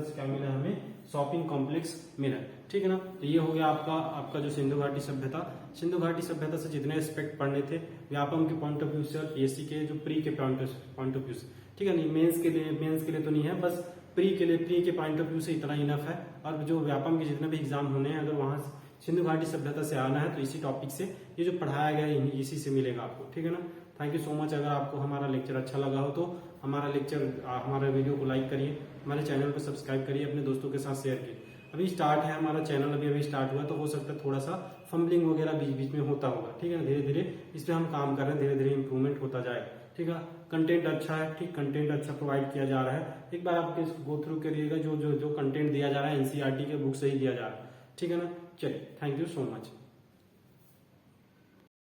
से क्या मिला हमें? शॉपिंग कॉम्प्लेक्स मिला। ठीक है ना। तो ये हो गया आपका जो सिंधु घाटी सभ्यता से जितने एस्पेक्ट पढ़ने थे व्यापम के पॉइंट ऑफ व्यू से और पीएससी के जो प्री के पॉइंट ऑफ व्यू से। ठीक है नहीं, मेंस के लिए तो नहीं है, बस प्री के पॉइंट ऑफ व्यू से इतना इनफ है। और जो व्यापम के जितने भी एग्जाम होने हैं, अगर वहां सिंधु घाटी सभ्यता से आना है तो इसी टॉपिक से ये जो पढ़ाया गया है इसी से मिलेगा आपको। ठीक है ना। Thank you so much. अगर आपको हमारा लेक्चर अच्छा लगा हो तो हमारा वीडियो को लाइक करिए, हमारे चैनल को सब्सक्राइब करिए, अपने दोस्तों के साथ शेयर कीजिए। अभी स्टार्ट है हमारा चैनल, अभी स्टार्ट हुआ, तो हो सकता है थोड़ा सा फंबलिंग वगैरह बीच में होता होगा। ठीक है ना। धीरे धीरे इस पर हम काम कर रहे हैं, धीरे धीरे इंप्रूवमेंट होता जाएगा। ठीक है। कंटेंट अच्छा है, ठीक, कंटेंट अच्छा प्रोवाइड किया जा रहा है। एक बार आप इसको गो थ्रू करिएगा, जो कंटेंट दिया जा रहा है एनसीईआरटी के बुक से ही दिया जा रहा है। ठीक है ना। चलिए, थैंक यू सो मच।